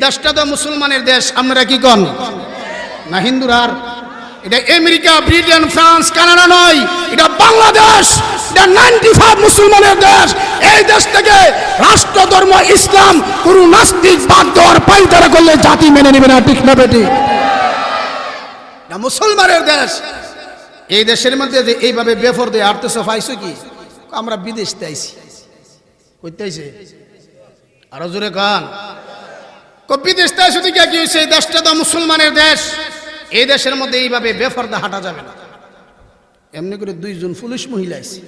দেশটা তো মুসলমানের দেশ, আমরা কি কন না হিন্দুরা? এটা আমেরিকা, ব্রিটেন, ফ্রান্স, কানাডা নয়, এটা বাংলাদেশ। এটা 95 মুসলমানের দেশ। এই দেশ থেকে রাষ্ট্র ধর্ম ইসলাম কোন নাস্তিক বাদ দেওয়ার পাইতারা করলে জাতি মেনে নেবে না, ঠিক না বেটি? এটা মুসলমানের দেশ। এই দেশের মধ্যে যে এইভাবে বেফরদে আর্থসফ আইসো কি? আমরা বিদেশ আইছি, কইতে আইছে আরো জোরে কান। বিদেশ শুধু কি হয়েছে? এই দেশটা তো মুসলমানের দেশ। এই দেশের মধ্যে এইভাবে বেফরদা হাঁটা যাবে না। এমনি করে দুইজন পুলিশ মহিলা আছে,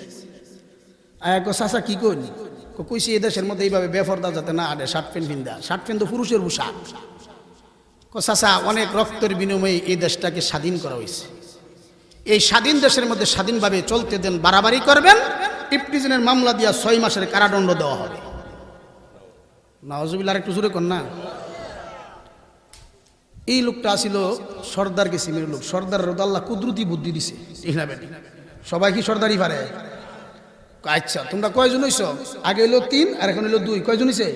চাচা কি করি কইছি এই দেশের মধ্যে এইভাবে বেফরদা যাতে না হাঁটে, শার্ট প্যান্ট পিন্দা। শার্ট প্যান্ট তো পুরুষের পোশাক। চাচা অনেক রক্তের বিনিময়ে এই দেশটাকে স্বাধীন করা হয়েছে। এই স্বাধীন দেশের মধ্যে স্বাধীনভাবে চলতে দেন, বাড়াবাড়ি করবেন, ইফটিজিনের মামলা দিয়া 6 মাসের কারাদণ্ড দেওয়া হবে। নাউজুবিল্লাহ, একটু জোরে কর না। এই লোকটা আসিল সর্দার কিসিমের লোক। সর্দার আল্লাহ কুদরতি বুদ্ধি দিছে, ঠিক না বেটি? সবাই কি সর্দারি পারে? আচ্ছা, তোমরা কয়জন হইছ? আগে হইলো 3 আর এখন হইলো 2। কয়জন হইছে?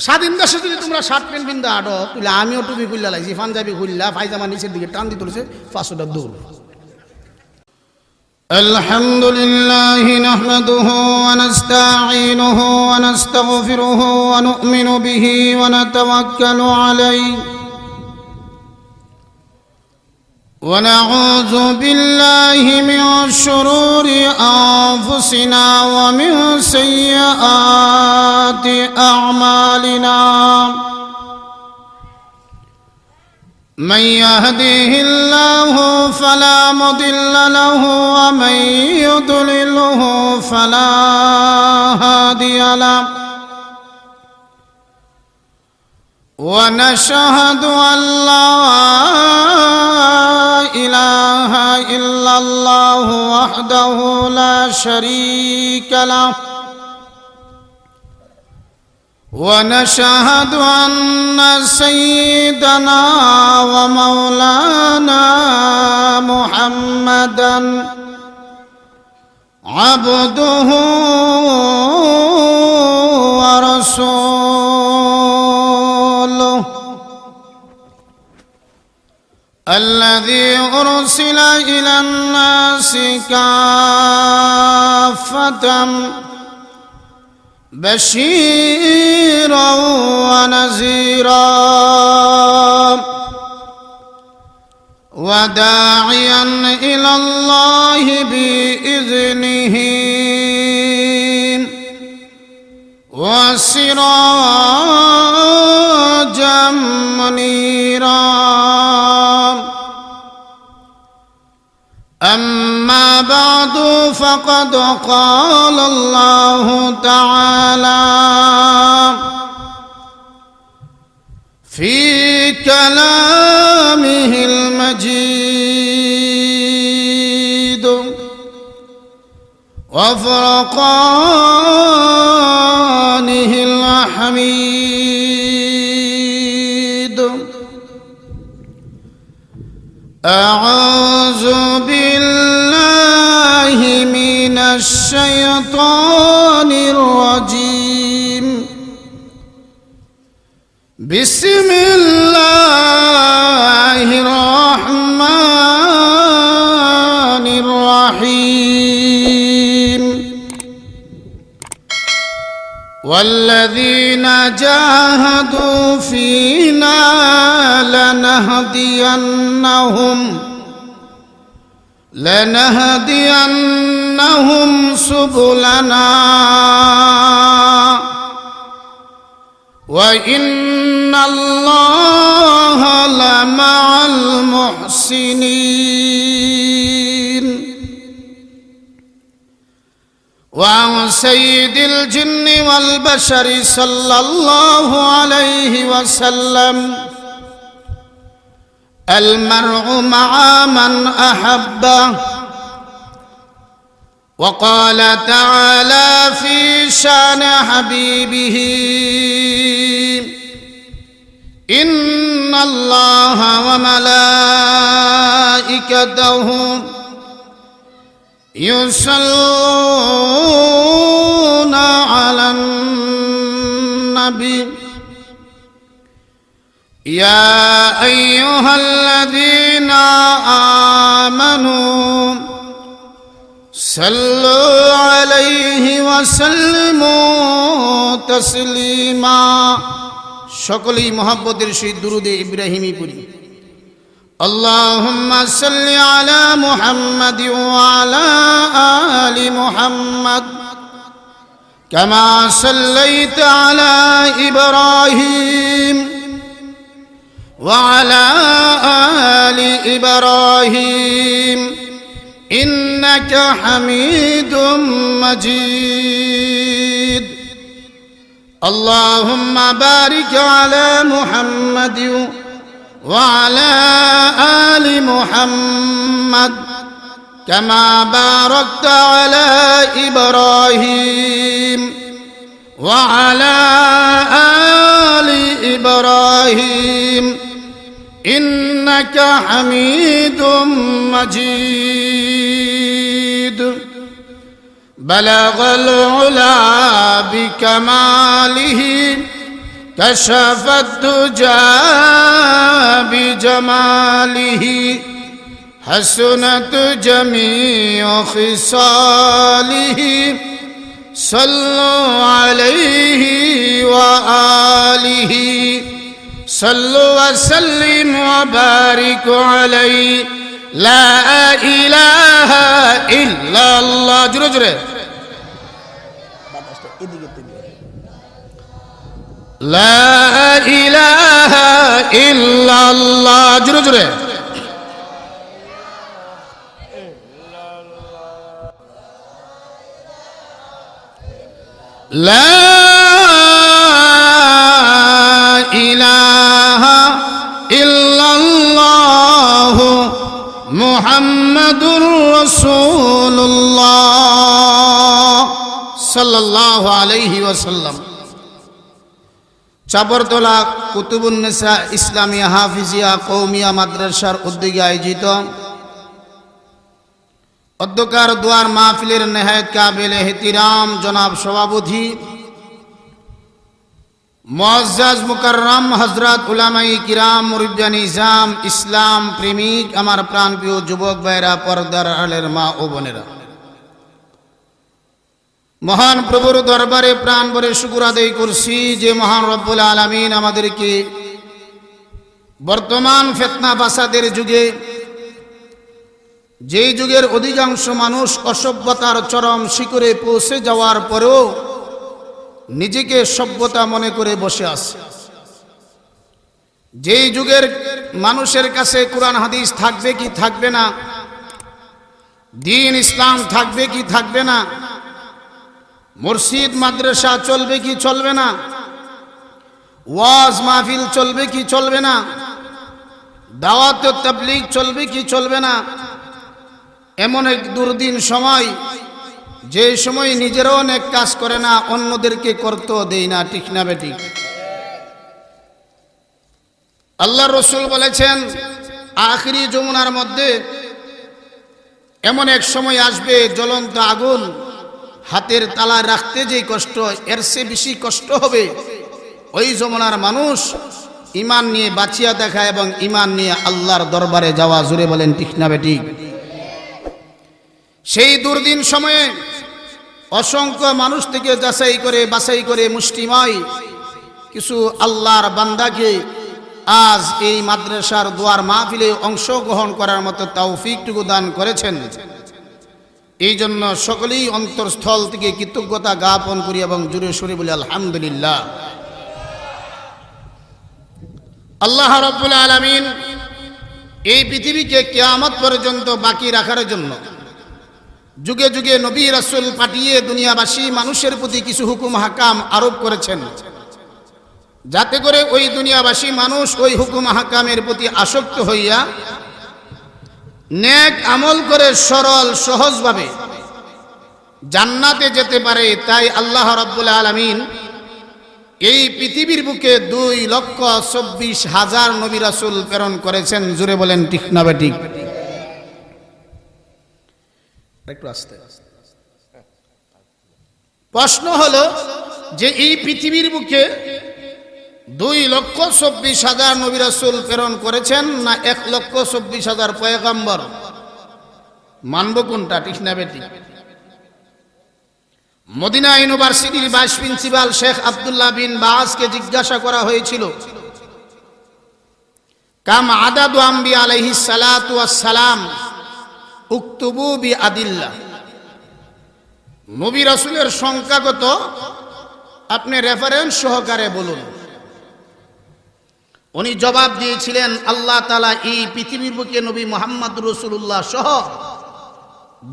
স্বাধীন দেশে যদি তোমরা শার্ট প্যান্ট পিন্দা আটো, তুলে আমিও টুপি খুললা লাগছি, পাঞ্জাবি খুললা, পায়জামা নিচের দিকে টান দিয়ে তুলেছে, 500টা দৌড়। الحمد لله نحمده ونستعينه ونستغفره ونؤمن به ونتوكل عليه ونعوذ بالله من شرور أنفسنا ومن سيئات أعمالنا من يهده الله فلا مضل له ومن يضلله فلا هادي له ونشهد أن لا إله إلا الله وحده لا شريك له ونشهد أن سيدنا ومولانا محمدا عبده ورسوله الذي أرسل إلى الناس كافة بشيرا ونذيرا وداعيا إلى الله بإذنه وسراجا منيرا. أما بعد فقد قال الله تعالى في كلامه المجيد وفرقانه الحميد. أعوذ بالله من الشيطان الرجيم. بسم الله الرحمن الرحيم. والذين جاهدوا فينا لنهدينهم سبلنا وإن الله لمع المحسنين. وعن سيد الجن والبشر صلى الله عليه وسلم: المرء مع من أحبه. وقال تعالى في شان حبيبه: إن الله وملائكته يصلون على النبي يا أيها الذين آمنوا صلوا عليه وسلموا تسليما সকলেই মহব্বতের সহিত দুরূদে ইব্রাহিমী পড়ি اللهم صل على محمد وعلى آل محمد كما صليت على إبراهيم وعلى آل إبراهيم إنك حميد مجيد اللهم بارك على محمد وعلى آل محمد كما باركت على إبراهيم وعلى آل إبراهيم إنك حميد مجيد بلغ العلا بكماله كشف الدجى بجماله حسنت جميع خصاله صلوا عليه وآله صلوا وسلم وبارك عليه لا إله إلا الله جرو جرو لا إله إلا الله جرو جرو لا إله إلا الله محمد رسول الله صلى الله عليه وسلم চাপরতলা কুতুবুন্নেসা ইসলামিয়া হাফিজিয়া কৌমিয়া মাদ্রাসার উদ্যোগে আয়োজিত অধ্যকার দুয়ার মাহফিলের নেহায়েত কাবিল এহতিরাম জনাব সভাপতি মুআজ্জাজ মুকাররম হযরত উলামায়ে কিরাম মুরব্বিয়ান নিজাম ইসলাম প্রেমিক আমার প্রাণপ্রিয় যুবক ভাইরা পর্দার আড়ালের মা ও বোনেরা মহান প্রভুর দরবারে প্রাণ ভরে শুকর আদায় করছি যে মহান রব্বুল আলামিন আমাদেরকে বর্তমান ফিতনা ফাসাদের যুগে যেই যুগের অধিকাংশ মানুষ অসভ্যতার চরম শিখরে পৌঁছে যাওয়ার পরেও নিজেকে সভ্যতা মনে করে বসে আছে, যেই যুগের মানুষের কাছে কোরআন হাদিস থাকবে কি থাকবে না, দ্বীন ইসলাম থাকবে কি থাকবে না, মসজিদ মাদ্রাসা চলবে কি চলবে না, ওয়াজ মাহফিল চলবে কি চলবে না, দাওয়াত ও তাবলীগ চলবে কি চলবে না, এমন এক দুর্দিন সময় যে সময় নিজেরাও অনেক কাজ করে না, অন্যদেরকে করতেও দেই না, ঠিক না বেঠিক? আল্লাহর রাসূল বলেছেন আখিরি যমুনার মধ্যে এমন এক সময় আসবে জ্বলন্ত আগুন হাতের তালায় রাখতে যে কষ্ট, এর চেয়ে বেশি কষ্ট হবে ওই যমুনার মানুষ ঈমান নিয়ে বাঁচিয়া দেখা এবং ঈমান নিয়ে আল্লাহর দরবারে যাওয়া। জুড়ে বলেন ঠিক না বেঠিক? সেই দুর্দিন সময়ে অসংখ্য মানুষ থেকে বাছাই করে মুষ্টিময় কিছু আল্লাহর বান্দাকে আজ এই মাদ্রাসার দুয়ার মাহফিলে অংশগ্রহণ করার মতো তৌফিকটুকু দান করেছেন। এই জন্য সকলেই অন্তরস্থল থেকে কৃতজ্ঞতা জ্ঞাপন করি এবং জোরে সোরে বলি আলহামদুলিল্লাহ। আল্লাহ রাব্বুল আলামিন এই পৃথিবীকে কিয়ামত পর্যন্ত বাকি রাখার জন্য যুগে যুগে নবী রাসূল পাঠিয়ে দুনিয়াবাসী মানুষের প্রতি কিছু হুকুম হাকাম আরোপ করেছেন, যাতে করে ওই দুনিয়াবাসী মানুষ ওই হুকুম হাকামের প্রতি আসক্ত হইয়া নেক আমল করে সরল সহজভাবে জান্নাতে যেতে পারে। তাই আল্লাহ রাব্বুল আলামিন এই পৃথিবীর বুকে 2,24,000 নবী রাসূল প্রেরণ করেছেন। জুড়ে বলেন ঠিক না বেঠিক? একটু আস্তে। প্রশ্ন হলো যে এই পৃথিবীর বুকে 2,24,000 নবী রাসূল প্রেরণ করেছেন না 1,24,000 পয়গম্বর? মানব কোনটা, ঠিক না বেটি? মদিনা ইউনিভার্সিটির ভাইস প্রিন্সিপাল শেখ আব্দুল্লাহ বিন বাজকে জিজ্ঞাসা করা হয়েছিল, কাম আদাদু আম্বিয়া আলাইহিস সালাতু ওয়াস সালাম উকতুবু বি আদিল্লাহ, নবী রাসূলের সংখ্যা কত, আপনি রেফারেন্স সহকারে বলুন। উনি জবাব দিয়েছিলেন, আল্লাহ তাআলা এই পৃথিবীর বুকে নবী মুহাম্মদ রাসূলুল্লাহ সহ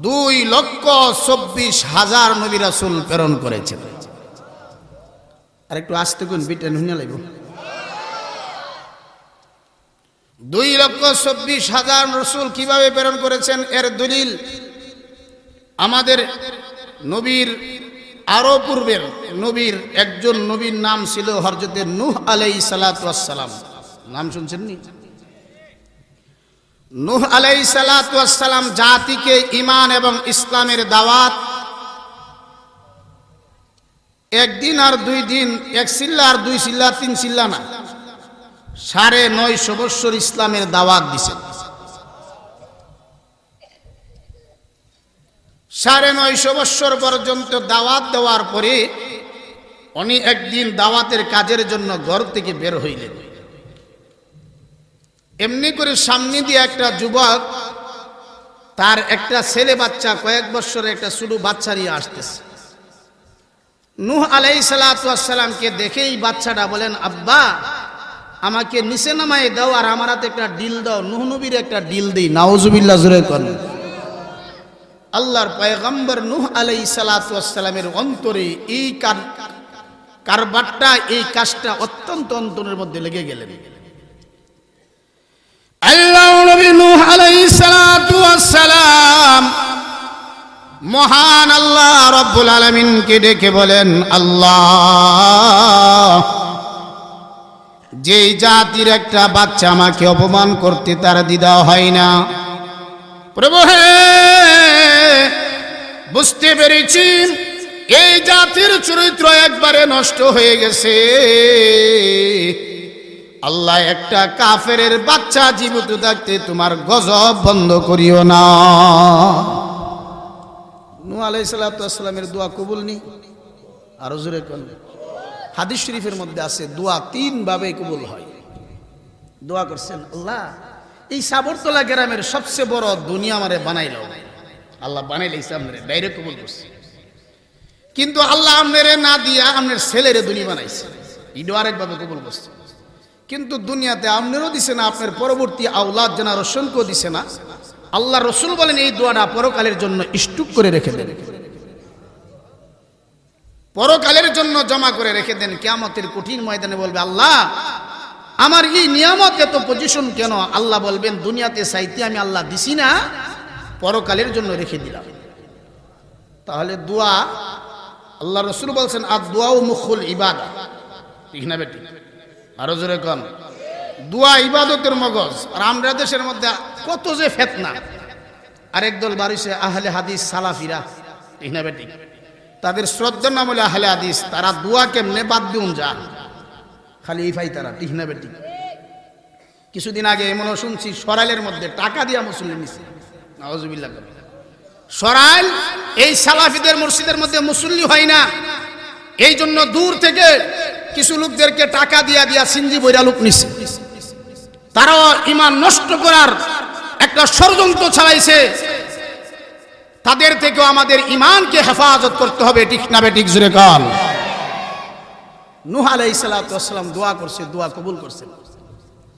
2,24,000 নবী রাসূল প্রেরণ করেছেন। আর একটু আস্তে কোন বিটেন হুনিয়া লাগবে। 2,24,000 রাসূল কিভাবে প্রেরণ করেছেন এর দলিল আমাদের নবীর আরো পূর্বের নবীর একজন নবীর নাম ছিল হযরত নূহ আলাইহিস সালাতু ওয়াস সালাম। নাম শুনছেন নি? নূহ আলাইহিস সালাতু ওয়াস সালাম জাতিকে ঈমান এবং ইসলামের দাওয়াত একদিন আর 2 দিন, এক চিল্লা আর 2 চিল্লা 3 চিল্লা না, 950 বছর ইসলামের দাওয়াত দিয়েছেন। 950 বছর পর্যন্ত দাওয়াত দেওয়ার পরে উনি একদিন দাওয়াতের কাজের জন্য ঘর থেকে বের হইলেন। এমনি করে সামনে দিয়ে একটা যুবক তার একটা ছেলে বাচ্চা, কয়েক বছরের একটা ছোট বাচ্চা নিয়ে আসতেছে। নূহ আলাইহিস সালাতু ওয়াস সালামকে দেখেই বাচ্চাটা বলেন, আব্বা আমাকে নিচে নামায় দাও আর আমার হাতে একটা ডিল দাও, নূহ নবীর একটা ডিল দেই। নাউজুবিল্লাহ, জোরে করেন। আল্লাহর পয়গম্বর নূহ আলাইহিস সালাতু ওয়াস সালামের অন্তরে এই কারবারটা, এই কাজটা অত্যন্ত অন্তরের মধ্যে লেগে গেলেন। আল্লাহ নবী নূহ আলাইহিস সালাতু ওয়াস সালাম মহান আল্লাহ রব্বুল আলামিনকে ডেকে বলেন, আল্লাহ যেই জাতির একটা বাচ্চা আমাকে অপমান করতে তার দ্বিধা হয় না, প্রভু হে বুঝতে পেরেছি এই জাতির চরিত্র একবারে নষ্ট হয়ে গেছে। আল্লাহ একটা কাফেরের বাচ্চা জীবিত থাকতে তোমার গজব বন্ধ করিও না। নূহ আলাইহিস সালাতু ওয়াস সালামের দোয়া কবুল নি? আরো জোরে কোন? হাদিস শরীফের মধ্যে আছে দোয়া 3 ভাবে কবুল হয়। দোয়া করছেন, আল্লাহ এই সাবরতলা গ্রামের সবচেয়ে বড় দুনিয়া আমারে বানাইলো। আল্লাহ বানাইলে সামনে ডাইরেক্ট কবুল করছে, কিন্তু আল্লাহ আমনেরে না দিয়া আমনের ছেলেরে দুনিয়া বানাইছে, এটা আরেকভাবে কবুল করছে। কিন্তু দুনিয়াতে আমনেরও দিছে না, আপনার পরবর্তী আওলাদ জেনারেশনকেও দিছে না। আল্লাহ রসুল বলেন এই দোয়াটা পরকালের জন্য স্টক করে রেখে দেন, পরকালের জন্য জমা করে রেখে দেন। কিয়ামতের কঠিন ময়দানে বলবে, আল্লাহ আমার এই নিয়ামত এত পজিশন কেন? আল্লাহ বলবেন, দুনিয়াতে চাইতে আমি আল্লাহ দিছি না, পরকালের জন্য রেখে দিলাম। তাহলে দোয়া, আল্লাহ রসুল বলছেন আর দোয়াও মুখুল ইবাদা, ঠিক না বেটি? আরো জোরে কন। দোয়া ইবাদতের মগজ। আর আমরা দেশের মধ্যে কত যে ফিতনা। আরেক দল বাড়িছে আহলে হাদিস সালাফিরা, ঠিক না বেটি? তাদের শ্রদ্ধার নাম হলে আহলে হাদিস, তারা দোয়া কেমনে বাদ দিউন যা খালি এই ফাই তারা, ঠিক না বেটি? কিছুদিন আগে এমনও শুনছি সরাইলের মধ্যে টাকা দিয়া মুসল্লি নিছে, নাউজুবিল্লাহ। সরাইল এই সালাফিদের মসজিদের মধ্যে মুসল্লি হয় না, এই জন্য দূর থেকে কিছু লোকদেরকে টাকা দিয়া দিয়া সিঞ্জি বইরা লোক নিছে। তারাও ঈমান নষ্ট করার একটা ষড়যন্ত্র চালাইছে। তাদের থেকেও আমাদের ঈমানকে হেফাজত করতে হবে, ঠিক না বেঠিক? জোরে কন। নূহ আলাইহিস সালাতু ওয়াস সালাম দোয়া করছে, দোয়া কবুল করছেন।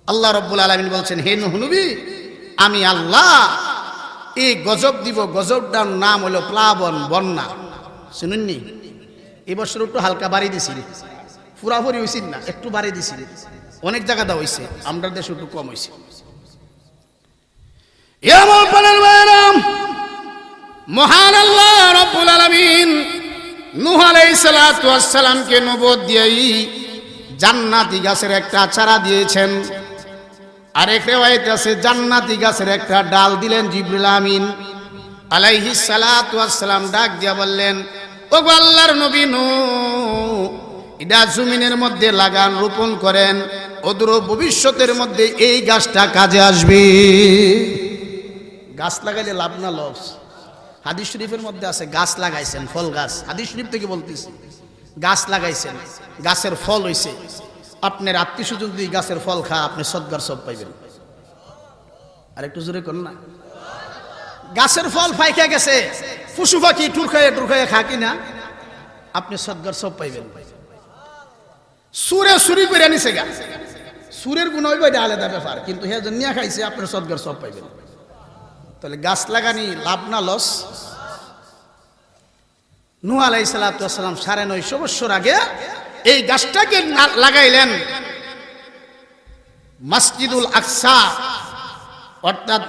আল্লাহ রাব্বুল আলামিন বলছেন, হে নূহ নবী আমি আল্লাহ এই গজব দিব, গজবটার নাম হলো প্লাবন, বন্যা। শুনুননি? এই বছর একটু হালকা বাড়ি দিছিল, পুরাপুরি হয়েছিল না, একটু বাড়ি দিছিল। অনেক জায়গা দেওয়া হয়েছে, আমরা দেশে একটু কম হয়েছে। মহান আল্লাহ রাব্বুল আলামিন নূহ আলাইহিস সালাতু ওয়াস সালামকে নবুয়ত দিয়েই জান্নাতি গাছের একটা চারা দিয়েছেন। আরেক রিওয়ায়াত আছে জান্নাতি গাছের একটা ডাল দিলেন। জিবরিল আমিন আলাইহিস সালাতু ওয়াস সালাম ডাক দিয়া বললেন, ওগো আল্লাহর নবী নূহ, এটা জমিনের মধ্যে লাগান, রোপণ করেন, অদূর ভবিষ্যতের মধ্যে এই গাছটা কাজে আসবে। গাছ লাগাইলে লাভ না লস? হাদিস শরীফের মধ্যে আছে গাছ লাগাইছেন, ফল গাছ, হাদিস শরীফ থেকে বলতেছি, গাছ লাগাইছেন, গাছের ফল হইছে, আপনার আত্মীয় স্বজন যদি গাছের ফল খা, আপনি সদগার সব পাইবেন। আর একটু জোরে করুন না। গাছের ফল ফাইকা গেছে, পশু পাখি টুরখাইয়া খা কিনা, আপনি সদগার সব পাইবেন। সুরে চুরি করে আনিছে গাছ, সুরের গুণ হইব, এটা আলাদা ব্যাপার, কিন্তু হ্যাঁ নিয়ে খাইছে, আপনার সদগার সব পাইবেন। তাহলে গাছ লাগানি লাভ না লস? নূহ আলাইহিস সালাতু ওয়াস সালাম 950 বছর আগে এই গাছটাকে লাগাইলেন মসজিদুল আকসা, অর্থাৎ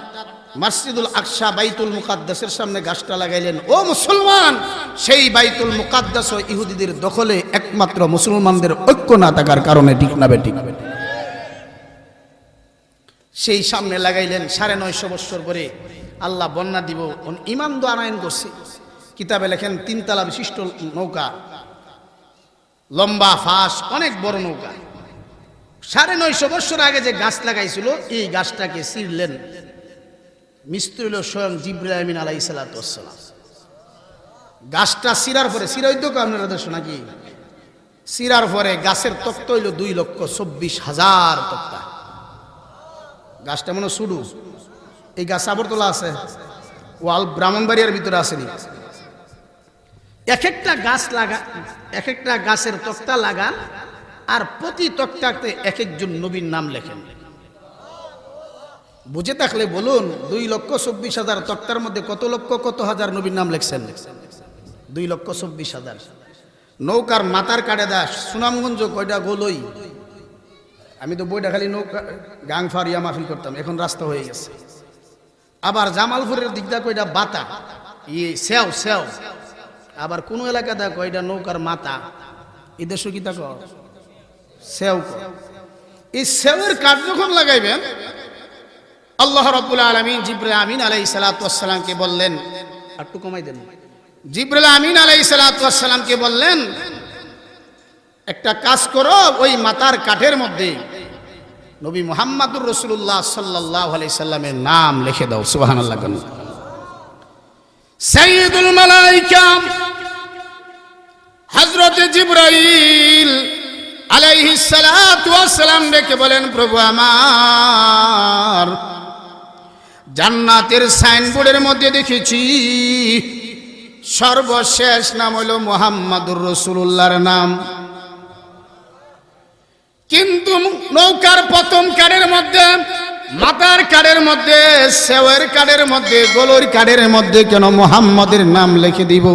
মসজিদুল আকসা বাইতুল মুকাদ্দাসের সামনে গাছটা লাগাইলেন। ও মুসলমান, সেই বাইতুল মুকাদ্দাস ইহুদিদের দখলে, একমাত্র মুসলমানদের ঐক্য না থাকার কারণে, ঠিক না বেঠিক? সেই সামনে লাগাইলেন। 950 বছর পরে আল্লাহ বন্যা দিব, ইমাম দো আনায়ন করছে। কিতাবে লেখেন 3 তলা বিশিষ্ট নৌকা, লম্বা ফাঁস, অনেক বড় নৌকা। 950 বছর আগে যে গাছ লাগাইছিল, এই গাছটাকে ছিঁড়লেন মিস্ত্রি হল স্বয়ং জিবরাইল আমিন আলাইহিস সালাতু ওয়াস সালাম। গাছটা ছিঁড়ার পরে, ছিঁড়াইতো আপনারা দেশ নাকি, ছিঁড়ার পরে গাছের তক্তা হইল 2,24,000 তক্তা। গাছটা মনে শুরু, এই গাছ সাবরতলা আছে, ওয়াল ব্রাহ্মণবাড়িয়ার ভিতরে আসেনি। এক একটা গাছ এক একটা গাছের তক্তা লাগান, আর প্রতি তক্তাতে এক একজন নবীর নাম লেখেন। বুঝে থাকলে বলুন, 2,24,000 তক্তার মধ্যে কত লক্ষ কত হাজার নবীর নাম লেখছেন? 2,24,000। নৌকার মাথার কাটে দাস, সুনামগঞ্জ কয়টা গোলই। আমি তো বইটা খালি নৌকা গাং ফারিয়া মাহফিল করতাম, এখন রাস্তা হয়ে গেছে। আবার জামালপুরের দিকটা কয়টা বাতা, সেও। আবার কোন এলাকাটা কয়টা নৌকার মাথা, এদের সুকিতা কর সেও। এই সেওয়ের কাঠ যখন লাগাইবেন, আল্লাহ রাব্বুল আলামিন জিবরাইল আমিন আলাইহিস সালাতু ওয়াস সালামকে বললেন, একটু কমাই দেন। জিবরাইল আমিন আলাইহিস সালাতু ওয়াস সালামকে বললেন, একটা কাজ করো, ওই মাথার কাঠের মধ্যে নবী মুহাম্মদুর রাসূলুল্লাহ সাল্লাল্লাহু আলাইহি সাল্লামের নাম লিখে দাও। সুবহানাল্লাহ। সাইয়্যিদুল মালায়েকা হযরত জিবরাইল আলাইহিস সালাতু ওয়াস সালাম ডেকে বলেন, প্রভু আমার, জান্নাতের সাইনবোর্ডের মধ্যে দেখেছি সর্বশেষ নাম হলো মুহাম্মদুর রাসূলুল্লাহর নাম, কিন্তু নৌকার প্রথম কাঠের মধ্যে, মাথার কাঠের মধ্যে, সেওয়ের কাঠের মধ্যে, গোলর কাঠের মধ্যে কেন মুহাম্মদের নাম লিখে দিব?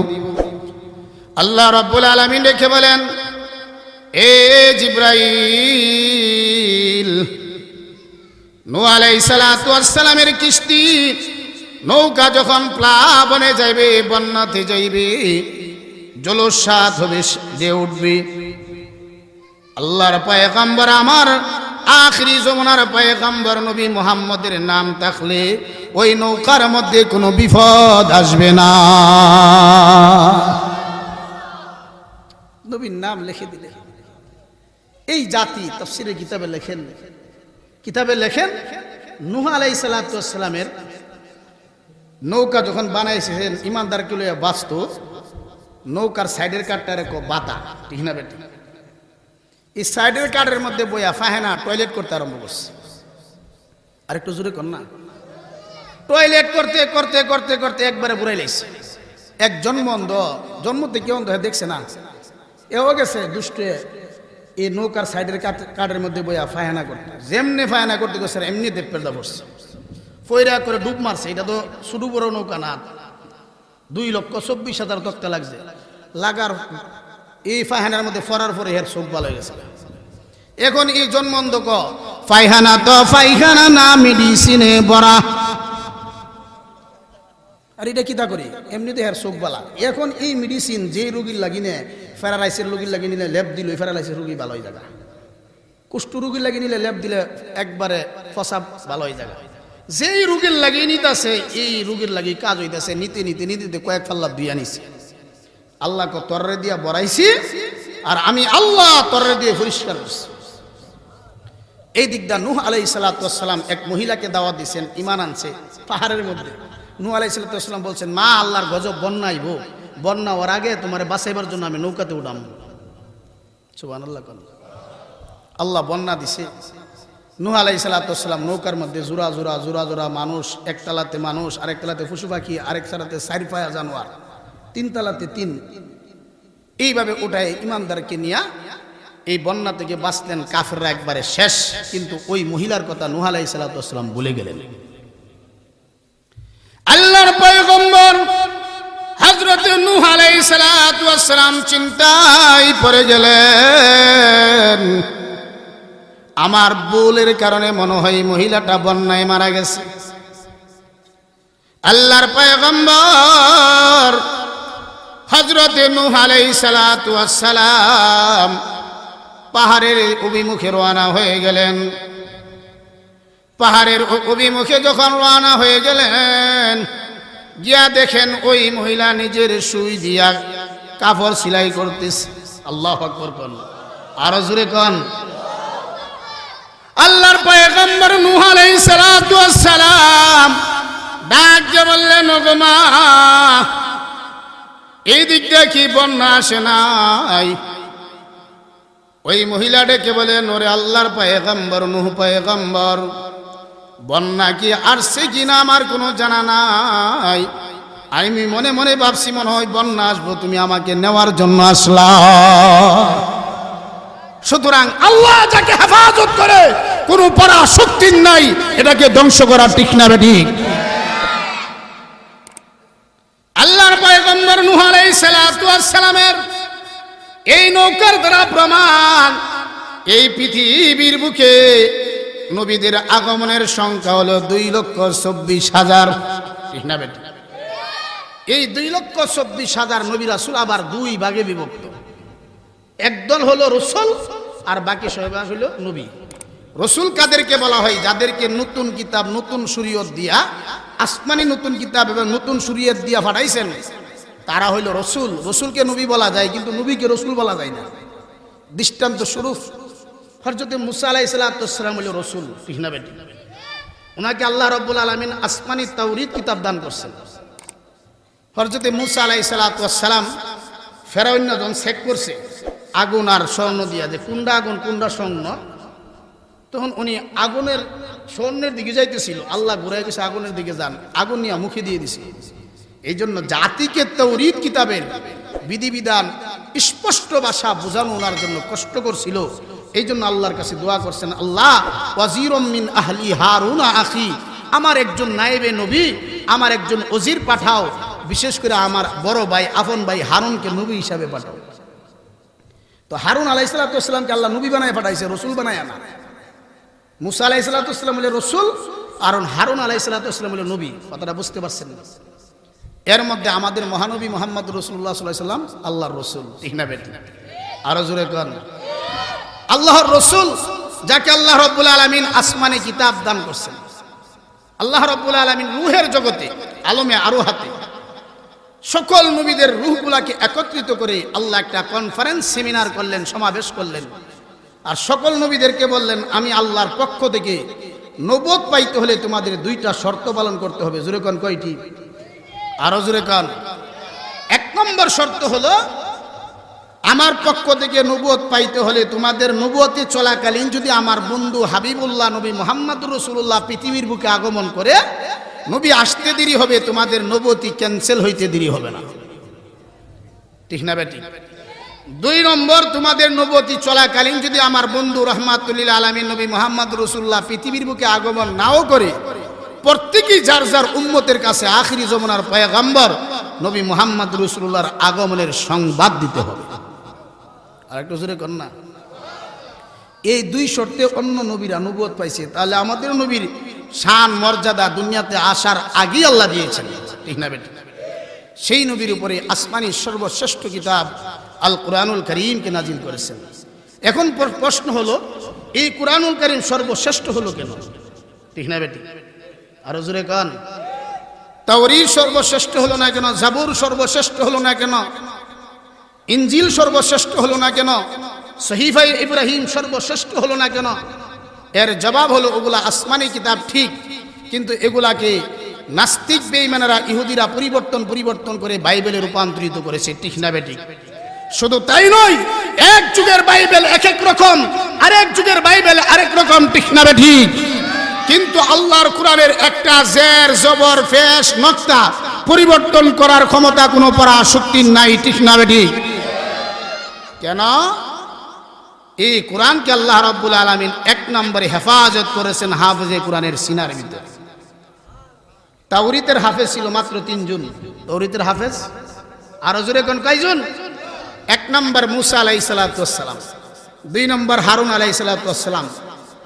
আল্লাহ রাব্বুল আলামিন লিখে বলেন, এ জিবরাইল, নূহ আলাইহিস সালাতু ওয়াস সালামের কিস্তি নৌকা যখন প্লাবনে যাইবে, বন্যাতে যাইবে, জলোচ্ছ্বাস হবে, যে উঠবে, আল্লাহর পয়গম্বর, আমার আখিরি জমানার পয়গম্বর নবী মুহাম্মদের নাম থাকলে ওই নৌকার মধ্যে কোনো বিপদ আসবে না। নবীর নাম লিখে দিলে এই জাতি তাফসীরের কিতাবে লেখেন নূহ আলাইহিস সালাতু ওয়াস সালামের নৌকা যখন বানাইছেন, ইমানদারকে লইয়া বাঁচত, নৌকার সাইডের কাঠটা রেখো বাতা, ঠিক না বেটি? এই সাইডের কাঠের মধ্যে বইয়া ফাহেনা টয়লেট করতে আরম্ভ করছে। আর একটু জোরে কর না। টয়লেট করতে করতে করতে করতে একবারে বুড়াই লাইছে। এক জন্ম থেকে অন্ধ দেখছে না, এও গেছে দুষ্টে এই নৌকার সাইডের কাঠের মধ্যে বইয়া ফাহেনা করতে, যেমনি ফাহেনা করতে গেছে এমনি দেবপেদা পড়ছে, ফয়রা করে ডুব মারছে। এটা তো শুধু বড় নৌকা না, 2,24,000 তক্তা লাগছে। লাগার এই ফায়হানার মধ্যে ফরার পরে হের চোখ ভালো হয়ে গেছে। এখন এই জন্মন্ধ পায়খানা তো পায়খানা না, মেডিসিনে ভরা। আর এটা কিতা করি, এমনিতে হের চোখ বালা। এখন এই মেডিসিন যে রোগীর লাগিনে, প্যারালাইসিস রোগীর লাগি নিলে লেপ দিল, প্যারালাইসিস রোগী ভালো হয়ে যাবে। কুষ্ঠ রোগীর লাগি নিলে লেপ দিলে একবারে ফসা ভালো হয়ে যাবে। যেই রোগীর লাগিয়ে নিতেছে, এই রোগীর লাগি কাজ হইতেছে, নিতে কয়েক ফাল্লা দুই আনিছে। আল্লাহ তররে দিয়া বড়াইছি, আর আমি আল্লাহ তরবারি দিয়ে পরিষ্কার করছি। এই দিকটা নূহ আলাইহিস সালাম এক মহিলাকে দাওয়াত দিয়েছেন, ঈমান আনছে পাহাড়ের মধ্যে। নূহ আলাইহিস সালাম বলছেন, মা আল্লাহর গজব বন্যা আইব, বন্যা ওর আগে তোমার বাঁচাইবার জন্য আমি নৌকাতে উঠাম। সুবহানাল্লাহ। আল্লাহ বন্যা দিছে। নূহ আলাইহিস সালাম নৌকার মধ্যে জোড়া জোড়া জোড়া জোড়া মানুষ, একতলাতে মানুষ, আরেক তলাতে পশু পাখি, আরেক তলাতে চারি পায়া জানোয়ার, তিন তলাতে তিন, এইভাবে উঠায় ইমানদারকে নিয়া এই বন্যা থেকে বাঁচলেন। কাফেররা একবারে শেষ, কিন্তু ওই মহিলার কথা নূহ আলাইহিস সালাম ভুলে গেলেন। আল্লাহর পয়গম্বর হযরত নূহ আলাইহিস সালাম চিন্তায় পড়ে গেলেন, আমার ভুলের কারণে মনে হয় মহিলাটা বন্যায় মারা গেছে। আল্লাহর পয়গম্বর হযরত নূহ আলাইহিস সালাম পাহাড়ের অভিমুখে রওনা হয়ে গেলেন। পাহাড়ের অভিমুখে যখন রওনা হয়ে গেলেন, গিয়া দেখেন ওই মহিলা নিজের সুই দিয়া কাপড় সেলাই করতেছে। আল্লাহু আকবার কোন, আরো জোরে কোন। আল্লাহর পয়গম্বর নূহ আলাইহিস সালাম ডাক দিয়ে বললেন, ওগো মা, এই দিক দিয়ে কি বন্যা আসে নাই? ওই মহিলা ডেকে বলেন, ওরে আল্লাহর পয়গম্বর নূহ পয়গম্বর, বন্যা কি আসছে কিনা আমার কোনো জানা নাই। আমি মনে মনে ভাবছি মনে হয় বন্যা আসবো, তুমি আমাকে নেওয়ার জন্য আসলা। সুতরাং আল্লাহ যাকে হেফাজত করে কোনো পরাশক্তি নাই, এটাকে ধ্বংস করা ঠিক না ঠিক? আল্লাহর পয়গম্বর নূহ আলাইহিস সালামের এই নৌকার দ্বারা প্রমাণ, এই পৃথিবীর বুকে নবীদের আগমনের সংখ্যা হলো 2,24,000। ঠিক না বেটি? এই 2,24,000 নবী রাসূল আবার দুই ভাগে বিভক্ত। একদল হলো রসুল আর বাকি সবাই হলো নবী। রসুল কাদেরকে বলা হয়? যাদেরকে নতুন কিতাব, নতুন শরীয়ত দিয়া, আসমানি নতুন কিতাব এবং নতুন শরীয়ত দিয়া পাঠাইছেন, তারা হইল রসুল। রসুলকে নবী বলা যায়, কিন্তু নবীকে রসুল বলা যায় না। দৃষ্টান্ত স্বরূপ হযরত মুসা আলাইহিস সালাম হইল রসুল। ঠিক না বেটি? ওনাকে আল্লাহ রাব্বুল আলামিন আসমানি তাওরীত কিতাব দান করছেন। হযরত মুসা আলাইহিস সালাম ফেরাউন যখন চেক করছে আগুন আর স্বর্ণ দিয়া, যে কোনটা আগুন কোনটা স্বর্ণ, তখন উনি আগুনের স্বর্ণের দিকে যাইতেছিল, আল্লাহ ঘুরাই গেছে আগুনের দিকে যান, আগুন নিয়ে মুখে দিয়ে দিছে। এই জন্য জাতিকে তাওরীত কিতাবের বিধিবিধান স্পষ্ট ভাষা বোঝানো ওনার জন্য কষ্টকর ছিল। এই জন্য আল্লাহর কাছে দোয়া করছেন, আল্লাহ ওয়াজিরুম মিন আহলি হারুন আখি, আমার একজন নায়েবে নবী, আমার একজন ওজির পাঠাও, বিশেষ করে আমার বড় ভাই আপন ভাই হারুনকে নবী হিসাবে পাঠাও। তো হারুন আলাইহিস সালামকে আল্লাহ নবী বানায় পাঠাইছে, রসুল বানায় না। মুসা আলাইহিস সালাম হলো রসুল, আর হারুন আলাইহিস সালাম হলো নবী। কথাটা বুঝতে পারছেন? এর মধ্যে আমাদের মহানবী মুহাম্মদ রাসূলুল্লাহ সাল্লাল্লাহু আলাইহি ওয়াসাল্লাম আল্লাহর রসুল। ঠিক না বেটি? আরো জোরে কোন। আল্লাহর রসুল যাকে আল্লাহ রাব্বুল আলামিন আসমানে কিতাব দান করছেন। আল্লাহ রাব্বুল আলামিন রূহের জগতে, আলমে আরোহাতে সকল নবীদের রূহগুলাকে একত্রিত করে আল্লাহ একটা কনফারেন্স সেমিনার করলেন, সমাবেশ করলেন। আর সকল নবীদেরকে বললেন, আমি আল্লাহর পক্ষ থেকে নবুয়ত পাইতে হলে তোমাদের দুইটা শর্ত পালন করতে হবে। জোরে কোন, কয়টি? আরো জোরে কোন। এক নম্বর শর্ত হলো, আমার পক্ষ থেকে নবুয়ত পাইতে হলে তোমাদের নবুয়তে চলাকালীন যদি আমার বন্ধু হাবিবুল্লাহ নবী মুহাম্মদুর রাসূলুল্লাহ পৃথিবীর বুকে আগমন করে, নবী আসতে দেরি হবে, তোমাদের নবুয়তি ক্যান্সেল হইতে দেরি হবে না। ঠিক না বেটি? দুই নম্বর, তোমাদের নবুয়তি চলাকালীন যদি আমার বন্ধু রাহমাতুল লিল আলামিন নবী মুহাম্মদুর রাসূলুল্লাহ পৃথিবীর বুকে আগমন নাও করে, প্রত্যেকেই যার যার উম্মতের কাছে আখিরি জমানার পয়গম্বর নবী মুহাম্মদ রাসূলুল্লাহর আগমনের সংবাদ দিতে হবে। আর একটু জোরে কর না। এই দুই শর্তে অন্য নবীরা নবুয়ত পাইছে, তাহলে আমাদের নবীর শান মর্যাদা দুনিয়াতে আসার আগেই আল্লাহ দিয়েছেন। ঠিক না বেটি? সেই নবীর উপরে আসমানি সর্বশ্রেষ্ঠ কিতাব আল কুরআনুল কারীমকে নাজিল করেছেন। এখন প্রশ্ন হলো, এই কুরআনুল কারীম সর্বশ্রেষ্ঠ হলো কেন? ঠিক না বেটি? আরো জোরে কান। তাওরীত সর্বশ্রেষ্ঠ হলো না কেন? জাবুর সর্বশ্রেষ্ঠ হলো না কেন? ইনজিল সর্বশ্রেষ্ঠ হলো না কেন, সহিফায়ে ইব্রাহিম সর্বশ্রেষ্ঠ হলো না কেন? এর জবাব হলো ওগুলা আসমানি কিতাব ঠিক, কিন্তু এগুলাকে নাস্তিক বেঈমানেরা ইহুদিরা পরিবর্তন করে বাইবেলে রূপান্তরিত করেছে, ঠিক না বেঠিক? শুধু তাই নয়, এক যুগের বাইবেল এক এক রকম, আরেক যুগের বাইবেল আরেক রকম, ঠিক না বেঠিক? কিন্তু আল্লাহর কোরআনের একটা জের জবর পেশ নক্তা পরিবর্তন করার ক্ষমতা কোনো পরাশক্তির নাই, ঠিক না বেঠিক? কেন? এই কোরআনকে আল্লাহ রাব্বুল আলামিন এক নম্বরে হেফাজত করেছেন হাফেজে কোরআনের সিনার ভিতরে। তাওরীতের হাফেজ ছিল মাত্র 3 জন। তাওরীতের হাফেজ আরো জোরে কোন কয়জন? 1 নম্বর মুসা আলাইহিস সালাতু ওয়াস সালাম, 2 নম্বর হারুন আলাইহিস সালাতু ওয়াস সালাম,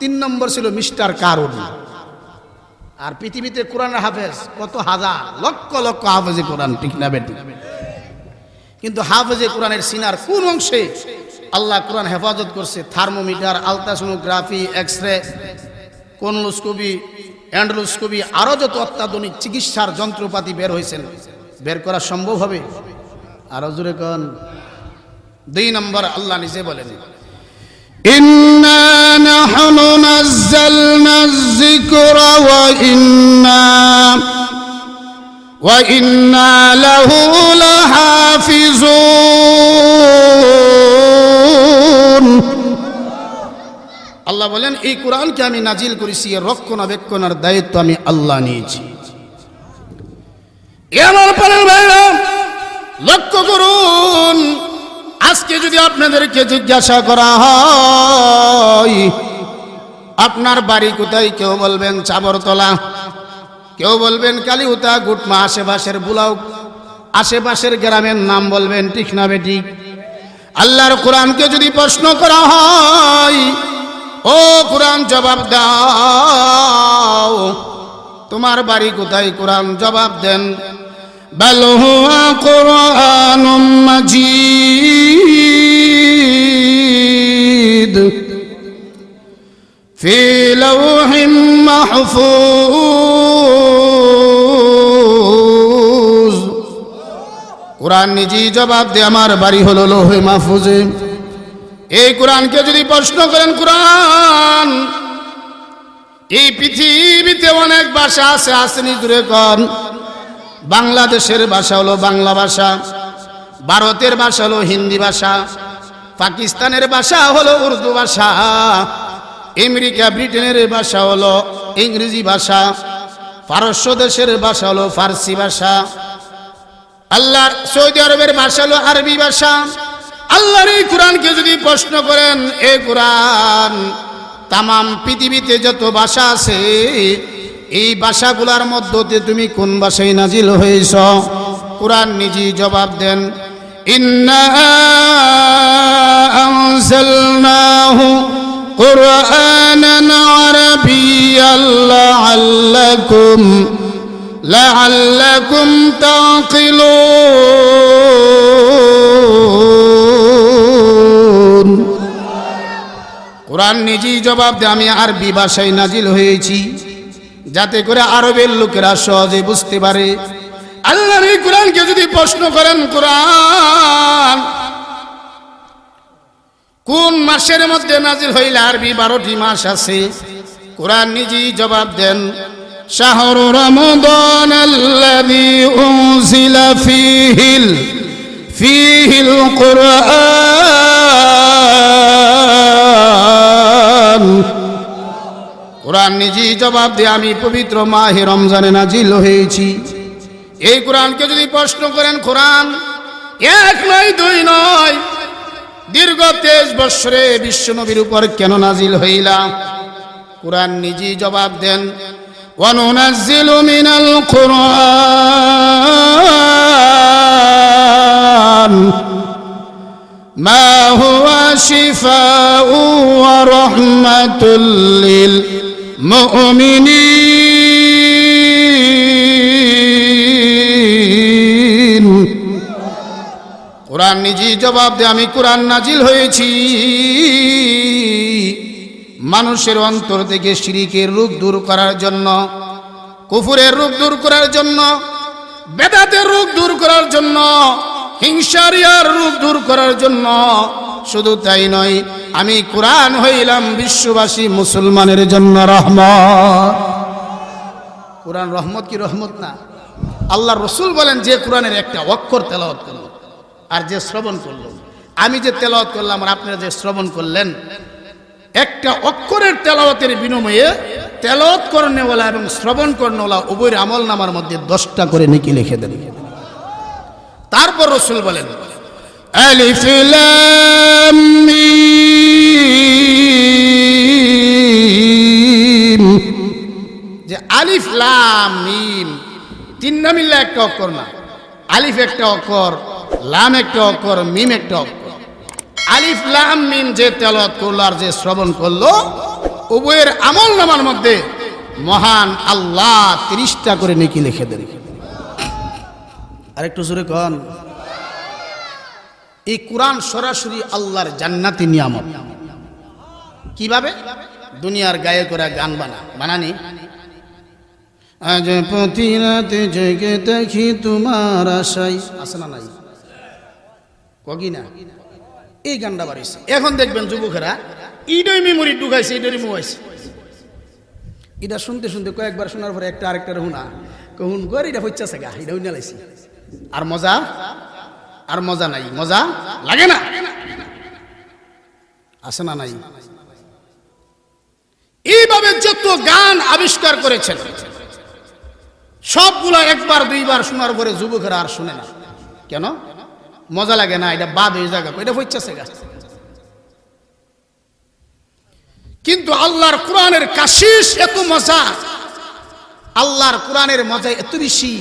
3 নম্বর ছিল মিস্টার কারুন। আর পৃথিবীতে কোরআনের হাফেজ কত হাজার, লক্ষ লক্ষ হাফেজে কোরআন, ঠিক না বেঠিক? কিন্তু হাফেজে কোরআনের সিনার কোন অংশে আল্লাহ কোরআন হেফাজত করছে? থার্মোমিটার, আলট্রাসোনোগ্রাফি, এক্সরে, কোনলোস্কোপি, অ্যান্ড্রোস্কোপি, আরো যত অত্যাধুনিক চিকিৎসার যন্ত্রপাতি বের হয়েছেন, বের করা সম্ভব হবে? আরো জোরে কোন? 2 নম্বর আল্লাহ নিজে বলেন, ইন্না নাহনু নাযালনায যিকরা ওয়া ইন্না লাহু লাহাফিজুন। আল্লাহ বলেন, এই কোরআনকে আমি নাজিল করেছি, এর রক্ষণাবেক্ষণের দায়িত্ব আমি আল্লাহ নিয়েছি। আমার প্রাণের ভাইরা, লক্ষ্য করুন, আজকে যদি আপনাদেরকে জিজ্ঞাসা করা হয় আপনার বাড়ি কোথায়, কেউ বলবেন চাবরতলা, কেউ বলবেন কালীউতা, গুটমা, আশেপাশের বুলাও, আশেপাশের গ্রামের নাম বলবেন, ঠিক না বেঠিক? আল্লাহর কোরআনকে যদি প্রশ্ন করা হয়, ও কোরআন জবাব দাও, তোমার বাড়ি কোথায়? কোরআন জবাব দেন, বাল হুয়া কুরআনুম মাজিদ ফি লাওহিম মাহফুজ। কোরআন নিজেই জবাব দে, আমার বাড়ি হলো লৌহে মাহফুজে। এই কোরআনকে যদি প্রশ্ন করেন, কোরআন, এই পৃথিবীতে অনেক ভাষা আছে, আসেনি দূরে কন? বাংলাদেশের ভাষা হলো বাংলা ভাষা, ভারতের ভাষা হলো হিন্দি ভাষা, পাকিস্তানের ভাষা হলো উর্দু ভাষা, আমেরিকা ব্রিটেনের ভাষা হলো ইংরেজি ভাষা, পারস্য দেশের ভাষা হলো ফার্সি ভাষা, আল্লাহর সৌদি আরবের ভাষা হলো আরবি ভাষা। আল্লাহর এই কোরআনকে যদি প্রশ্ন করেন, এই কোরআন তামাম পৃথিবীতে যত ভাষা আছে, এই ভাষাগুলোর মধ্যে তুমি কোন ভাষায় নাজিল হয়েছ? কোরআন নিজেই জবাব দেন, ইন্না আনজালনাহু কুরআনান আরাবিয়্যান লাআল্লাকুম তাকিলুন। কোরআন নিজেই জবাব দেয়, আমি আরবি ভাষায় নাজিল হয়েছি যাতে করে আরবের লোকেরা সহজে বুঝতে পারে। আল্লাহর এই কোরআনকে যদি প্রশ্ন করেন, কোরআন কোন মাসের মধ্যে নাজিল হইল? আরবি 12টি মাস আছে। কোরআন নিজেই জবাব দেন, শাহরু রমাদান আল্লাযী উনজিলা ফীহিল কুরআন। কোরআন নিজেই জবাব দিয়ে, আমি পবিত্র মাহে রমজানে নাজিল হয়েছি। এই কোরআনকে যদি প্রশ্ন করেন, কোরআন 1 নয় 2 নয়, দীর্ঘ 23 বছরে বিশ্বনবীর উপর কেন নাজিল হইলা? কোরআন নিজেই জবাব দেন, ওয়া নুনাজ্জিলু মিনাল কুরআন মা হুয়া শিফাউ ওয়া রাহমাতুল লিল মুমিনিন। কোরআন নিজেই জবাব দেয়, আমি কোরআন নাজিল হয়েছি মানুষের অন্তর থেকে শিরকের রোগ দূর করার জন্য, কুফরের রোগ দূর করার জন্য, বেদাতের রোগ দূর করার জন্য, হিংসারিয়ার রূপ দূর করার জন্য। শুধু তাই নয়, আমি কোরআন হইলাম বিশ্ববাসী মুসলমানের জন্য রহমত। কোরআন রহমত কি রহমত না? আল্লাহ রসুল বলেন, যে কোরআনের একটা অক্ষর তেলাওয়াত করল আর যে শ্রবণ করল, আমি যে তেলাওয়াত করলাম আর আপনারা যে শ্রবণ করলেন, একটা অক্ষরের তেলাওয়াতের বিনিময়ে তেলাওয়াত করনেওয়ালা এবং শ্রবণ করনেওয়ালা উভয়ের আমল নামার মধ্যে 10টা করে নেকি লিখে দেন। তারপর রসুল বলেন, আলিফ লাম মিম, যে আলিফ লাম মিম তিনটা মিললে একটা অক্ষর না। আলিফ একটা অক্ষর, লাম একটা অক্ষর, মিম একটা অক্ষর। আলিফ লাম মিম যে তেলাওয়াত করলো আর যে শ্রবণ করলো, উভয়ের আমল নামার মধ্যে মহান আল্লাহ 30টা করে নেকি লিখে দেন। আরেকটু জোরে কন। এই কোরআন সরাসরি আল্লাহর জান্নাতি নিয়ামত। কিভাবে? দুনিয়ার গায়করা গান বানানি, আজ প্রতি রাতে জেগে দেখি তোমার আশাই, আছে না নাই? কগি না, এই গানটা বাড়িছে। এখন দেখবেন যুবকেরা ইডই মেমোরি ঢুকাইছে, ইডই মোবাইছে। এটা শুনতে শুনতে কয়েকবার শোনার পরে একটা আরেকটা হুনা হুন গর এটা হচ্ছে গা, এটা হুইনা লাইছি। আর মজা, আর মজা নাই, মজা লাগে না, আছে না নাই? এইভাবে যত গান আবিষ্কার করেছেন সবগুলো একবার দুইবার শোনার পরে যুবকেরা আর শুনে না। কেন? মজা লাগে না, এটা বাদ হয়ে যাবে, এটা হচ্ছে গা। কিন্তু আল্লাহর কোরআনের কাশিস এত মজা, আল্লাহর কোরআনের মজা এত বেশি।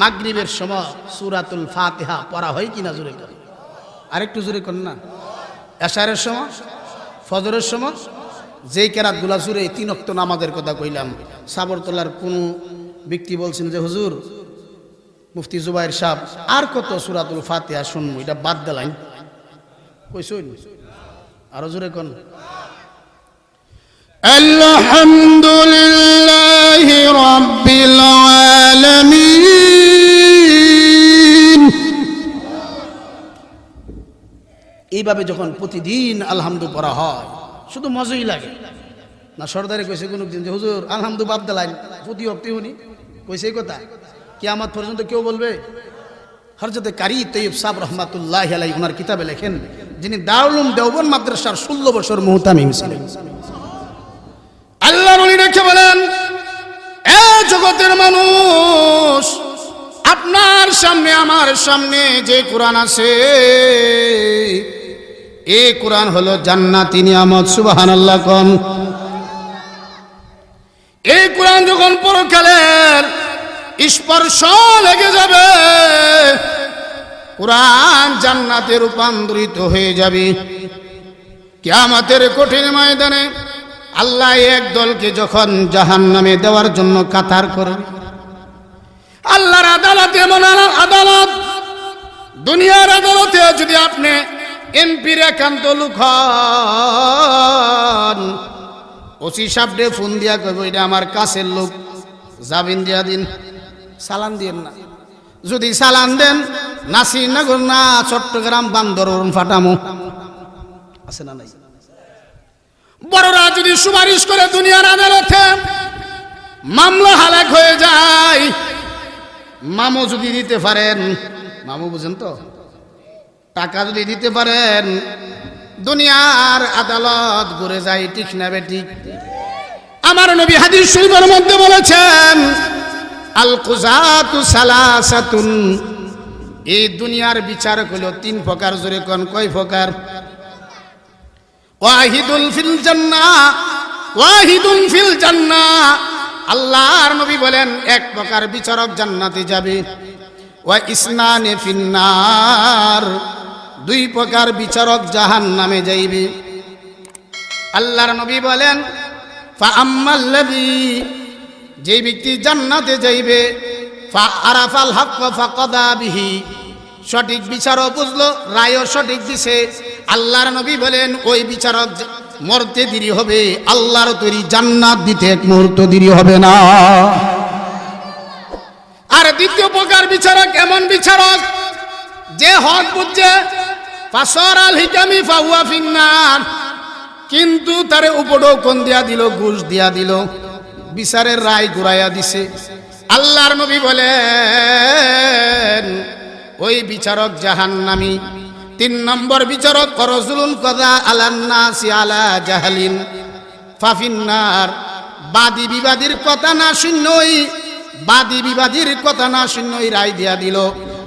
মাগরিবের সময় সূরাতুল ফাতিহা পড়া হয় কিনা জোরে কর, আরেকটু জোরে কর না। এশারের সময়, ফজরের সময় যেই কেরাতগুলা জুড়ে 3 ওয়াক্ত নামাজের কথা কইলাম, সাবরতলার কোন ব্যক্তি বলছেন যে হুজুর, মুফতি জুবাইর সাহেব আর কত সূরাতুল ফাতিহা শুনবো, এটা বাদ দিলাম। কইছুন আরো জোরে কোন। আলহামদুলিল্লাহি রাব্বিল আলামিন। এইভাবে যখন প্রতিদিন আলহামদু পড়া হয় শুধু মজাই লাগে না। সর্দারে কইছে কোন দিন যে হুজুর আলহামদু বাদ দিলাম, প্রতি অক্তি উনি কইছে কথা, কিয়ামত পর্যন্ত কেউ বলবে? হযরতে কারি তৈয়ব সাহেব রহমাতুল্লাহি আলাইহি ওনার কিতাবে লেখেন, যিনি দারুল উলুম দেওবন্দ মাদ্রাসার 16 বছর মুহতামিম ছিলেন, আল্লাহর ওলি রেখে বলেন, এ জগতের মানুষ, আপনার সামনে আমার সামনে যে কোরআন আছে, এই কোরআন হলো জান্নাতি নিয়ামত। সুবহানাল্লাহ কোন। এই কোরআন যখন পরকালের স্পর্শ লেগে যাবে, কোরআন জান্নাতে রূপান্তরিত হয়ে যাবে। কিয়ামতের কঠিন ময়দানে আল্লাহ এক দলকে যখন জাহান্নামে দেওয়ার জন্য কাতার করবে, আল্লাহর আদালত এমন আদালত, দুনিয়ার আদালতে যদি আপনি এমপির একান্ত লোক হন, ওসি সাহেবরে ফোন দিয়া কইব এটা আমার কাছের লোক, জামিন দিয়া দিন, সালান দিয়েন না। যদি সালান দেন, নাসিরনগর না চট্টগ্রাম বান্দরবন ফাটামো, আছে না নাই? বড়রা যদি সুপারিশ করে দুনিয়ার আদালতে, মামলা হালাক হয়ে যায়। মামু যদি দিতে পারেন, মামু বুঝেন তো, টাকা যদি দিতে পারেন, দুনিয়ার আদালত ঘুরে যায়। ঠিক না বেঠিক? আমার নবী হাদিস শরীফের মধ্যে বলেছেন, আল কুজাতু সালাসাতুন, এই দুনিয়ার বিচারক হলো 3 প্রকার। জোরে কোন, কয় প্রকার? ওয়াহিদুল ফিল জান্নাহ, ওয়াহিদুন ফিল জান্নাহ। আল্লাহর নবী বলেন, এক প্রকার বিচারক জান্নাতে যাবে। ওয়া ইসনানে ফিন্নার, 2 প্রকার বিচারক জাহান্নামে যাইবে। আল্লাহর নবী বলেন, ফা আম্মাল্লাযী, যে ব্যক্তি জান্নাতে যাইবে, ফা আরাফাল হক ফাকাদা বিহি, সঠিক বিচারও বুঝলো, রায়ও সঠিক দিছে। আল্লাহর নবী বলেন, ওই বিচারক মরতে দেরি হবে, আল্লাহর তৈরি জান্নাত দিতে 1 মুহূর্ত দেরি হবে না। আর দ্বিতীয় প্রকার বিচারক এমন বিচারক যে হক বুঝছে ফাসরাল হিকামি ফাহুয়া ফিন্নার, কিন্তু তারে উপরও কোন দিয়া দিল, ঘুষ দিয়া দিল, বিচারের রায় ঘুরাইয়া দিছে। আল্লাহর নবী বলেন ওই বিচারক জাহান্নামী। 3 নম্বর বিচারক করজুলুন কযা আলান্নাসি আলা জাহালিন ফাফিন্নার, বাদী বিবাদীর কথা না শুনই, বাদী বিবাদীর কথা না শুনই রায় দিয়া দিল।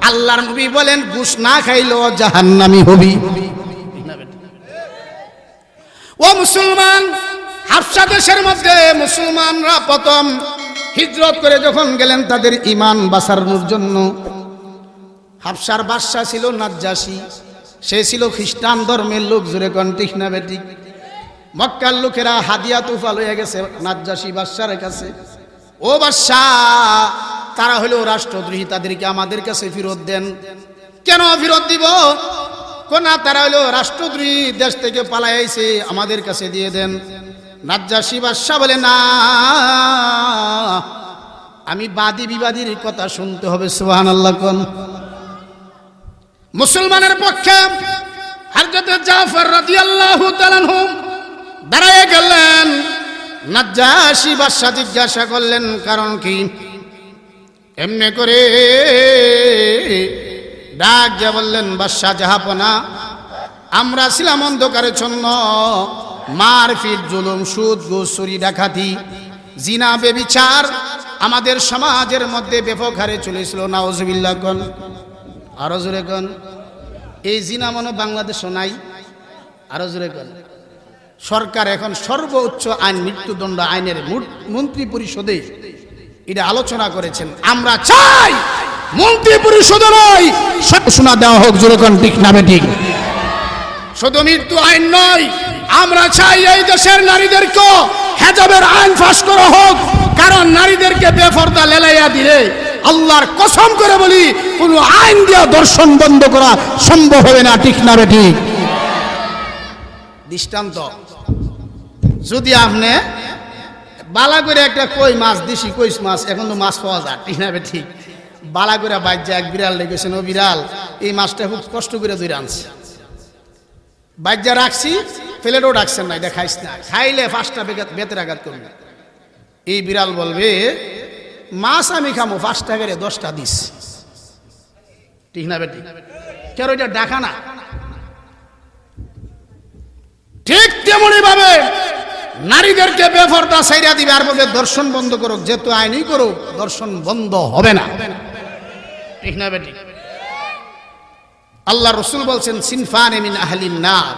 আল্লাহর নবী বলেন ঘুষ না খাইলো জাহান্নামী হবি। ও মুসলমান, হাবশা দেশের মধ্যে মুসলমানরা প্রথম হিজরত করে যখন গেলেন তাদের ঈমান বাঁচানোর জন্য, হাবশার বাদশা ছিল নাজ্জাশী, সে ছিল খ্রিস্টান ধর্মের লোক। জোরে কোন ঠিক না বেঠিক? মক্কার লোকেরা হাদিয়া তুফা লইয়া গেছে নাজ্জাশী বাদশার কাছে। ও বাদশা, তারা হলো রাষ্ট্রদ্রোহী, তাদেরকে আমাদের কাছে ফেরত দেন। কেন ফেরত দিব? কোনা তারা হলো রাষ্ট্রদ্রোহী, দেশ থেকে পালাই আইছে, আমাদের কাছে দিয়ে দেন। নাজ্জাশী বাদশা বলে না, আমি বাদী বিবাদীর কথা শুনতে হবে। সুবহানাল্লাহ কোন। মুসলমানের পক্ষে হযরত জাফর রাদিয়াল্লাহু তাআলা আনহু দাঁড়ায় গেলেন। নাজ্জাশী বাদশা জিজ্ঞাসা করলেন কারণ কি? এমনি করে ডাক দিয়া বললেন, বাদশা জাহাপনা, আমরা ছিলাম অন্ধকারেচ্ছন্ন, মারপিট, জুলুম, সুদ, ঘুষ, চুরি, ডাকাতি, জিনা, ব্যভিচার আমাদের সমাজের মধ্যে ব্যাপক হারে চলেছিল। নাউজুবিল্লাহ কোন, আরো জোরে কোন। এই জিনা মনে বাংলাদেশও নাই, আরো জোরে কোন। সরকার এখন সর্বোচ্চ আইন, মৃত্যুদণ্ড আইনের মন্ত্রী পরিষদে এটা আলোচনা করেছেন। আমরা চাই মন্ত্রী পরিষদে নয়, শোনা দেওয়া হোক। জোরে কোন ঠিক না ঠিক? শুধু মৃত্যু আইন নয়, আমরা চাই এই দেশের নারীদেরকে হেজাবের আইন পাস করা হোক। কারণ নারীদেরকে বেপরদা লেলাইয়া দিলে আল্লাহর কসম করে বলি কোন আইন দিয়ে দর্শন বন্ধ করা সম্ভব হবে না। ঠিক না ঠিক? দৃষ্টান্ত, যদি আপনি বালা করে একটা কই মাছ, দেশি কইস মাছ, এখন তো মাছ পাওয়া যায়, ঠিক না ঠিক? বালা করে বাইজা এক বিড়াল লেগেছেন, ও বিড়াল এই মাছটা খুব কষ্ট করে ধরে আনছে, বাইজা রাখছি, প্লেটও রাখছেন না, এটা খাইস না, খাইলে 5টা বেতের আঘাত করবে। এই বিড়াল বলবে মাছ আমি খামো, 5 টাকারে 10টা দিস, ঠিক না বেটি? কেন এটা ডাকা না? ঠিক তেমনি ভাবে নারীদেরকে বেপরদা ছাইরা দিবে আর বলবে দর্শন বন্ধ করুক। যেহেতু আইনই করুক, দর্শন বন্ধ হবে না, ঠিক না বেটি? আল্লাহ রসুল বলছেন সিনফানে মিন আহলিন নার,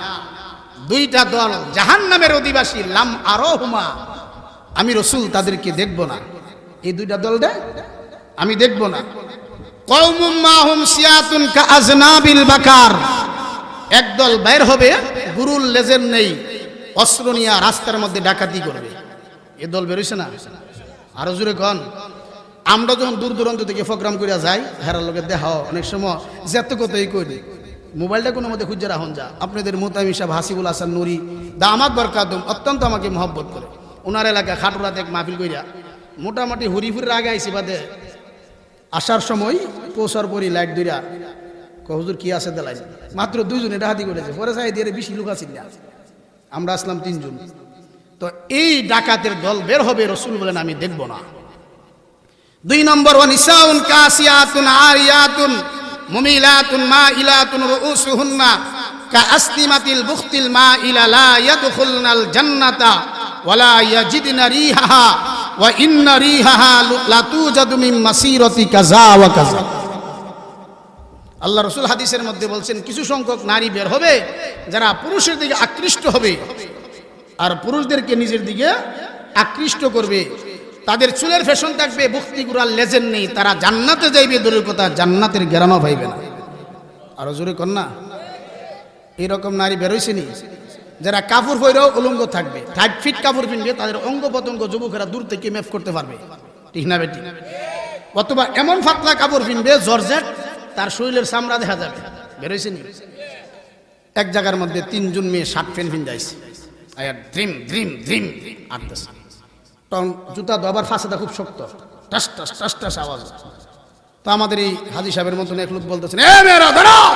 2টা দল জাহান্নামের অধিবাসী, লাম আরহুমা, আমি রসুল তাদেরকে দেখব না। এই 2টা দলটা আমি দেখব না। কওমুম মাহুম সিয়াতুন কাআজনাবিল বাকার, একদল বাইর হবে, গুরুল লেজের নেই, অস্ত্র নিয়ে রাস্তার মধ্যে ডাকাতি করবে। এ দল বেরোইছে না? আরো জোরে কন। আমরা যখন দূর দূরান্ত থেকে প্রোগ্রাম করে যাই, হেরার লোকের দেখা অনেক সময় যেত কথাই করি, মোবাইলটা কোনো মধ্যে খুঁজে রাখুন যা। আপনাদের মোতামিম সাহেব, হাসিবুল হাসান নুরি দামাত বরকাতুম অত্যন্ত আমাকে মহব্বত করে। ওনার এলাকা খাটুরাতে এক মাহফিল কইরা মোটামুটি হরিপুরের আগে আইসি, বাদে আসার সময় পৌঁছার পরই লাইট দুইরা হুজুর কি আছে দেলাই, মাত্র 2 জনে ডাকাতি করেছে। পরে চাই দিয়ে বেশি লোক আছিল না, আমরা আসলাম 3 জন। তো এই ডাকাতের দল বের হবে, রসুল বলেন আমি দেখব না। 2 নম্বর, ওয়ানিসাউন কাসিয়াতুন আরিয়াতুন মুমিলাতুন মাইলাতুন রুউসুহুন্না কাআসনিমাতিল বুখতিল মাইলা লা ইয়াদখুলনাল জান্নাতা ওয়ালা ইয়াজিদনা রিহাহা ওয়া ইন্না রিহাহা লাতুজাদু মিন মাসিরাতি কাযা ওয়া কাযা। আল্লাহ রসুল হাদিসের মধ্যে বলছেন কিছু সংখ্যক নারী বের হবে যারা পুরুষের দিকে আকৃষ্ট হবে আর পুরুষদেরকে নিজের দিকে আকৃষ্ট করবে। তাদের চুলের ফ্যাশন থাকবে, বুখতি গুড়ার লেজেন নেই, তারা জান্নাতে যাইবে, দূরের কথা জান্নাতের গ্রামও পাইবে না। আরো জোরে কন্যা, এইরকম নারী বেরোইছে নি যারা কাপড় পরেও উলঙ্গ থাকবে, 5 ফিট কাপড় পিনবে, তাদের অঙ্গ প্রত্যঙ্গ যুবকেরা দূর থেকে মেপ করতে পারবে, ঠিক না বেটি? অথবা এমন ফাতলা কাপড় পিনবে জর্জেট, তার শরীরের চামড়া দেখা যাবে। বেরোইছে নি? এক জায়গার মধ্যে 3 জন মেয়ে শার্ট প্যান্ট পিন যাইছে, আর ড্রিম ড্রিম ড্রিম আটতেছে। তখন জুতা দবার ফাঁসাটা খুব শক্ত, টাস টাস টাস টাস আওয়াজ। তো আমাদের এই হাজী সাহেবের মতন এক লোক বলতেছেন, এ মেয়েরা দাঁড়াও,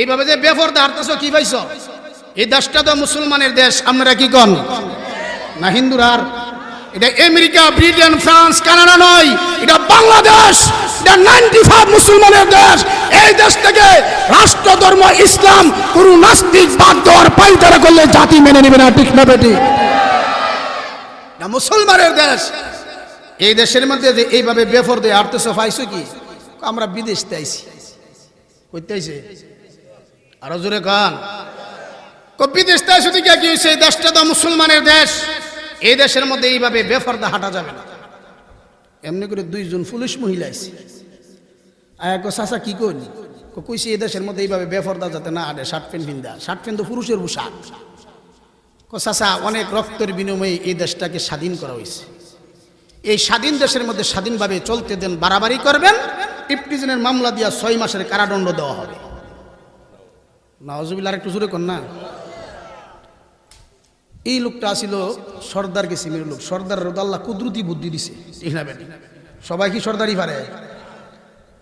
এইভাবে যে বেপরদা হাঁটতেছ কি পাইছ? এই দেশটা তো মুসলমানের দেশ, আপনারা কি কন না হিন্দুরা? এটা আমেরিকা, ব্রিটেন, ফ্রান্স, কানাডা নয়, এটা বাংলাদেশ। এটা 95 মুসলমানের দেশ। এই দেশ থেকে রাষ্ট্র ধর্ম ইসলাম কোন নাস্তিক বাদ দেওয়ার পাইতারা করলে জাতি মেনে নেবে না, ঠিক না বেটি? না মুসলমানের দেশ। এই দেশের মধ্যে যে এইভাবে বেপরদা হাঁটতেছ পাইছো কি? আমরা বিদেশ থেকে আইছি। কইতে আইছে আরো জোরে কান। বিদেশ থেকে শুধু কি হয়েছে? এই দেশটা তো মুসলমানের দেশ। এই দেশের মধ্যে এইভাবে বেপরদা হাঁটা যাবে না। এমনি করে দুইজন পুলিশ মহিলা আছে, চাচা কি করি কইছি এই দেশের মধ্যে এইভাবে বেপরদা যাতে না হাঁটে, শার্ট প্যান্ট পিন্দা। শার্ট প্যান্ট তো পুরুষের পোশাক। চাচা অনেক রক্তের বিনিময়ে এই দেশটাকে স্বাধীন করা হয়েছে। এই স্বাধীন দেশের মধ্যে স্বাধীনভাবে চলতে দেন, বাড়াবাড়ি করবেন, ইফতিজিনের মামলা দিয়া 6 মাসের কারাদণ্ড দেওয়া হবে। নাউজুবিল্লাহ, একটু জোরে কর না। এই লোকটা আসিল সর্দার কিসিমের লোক। সর্দার আল্লাহ কুদরতি বুদ্ধি দিছে, ঠিক না বেটি? সবাই কি সর্দারি পারে?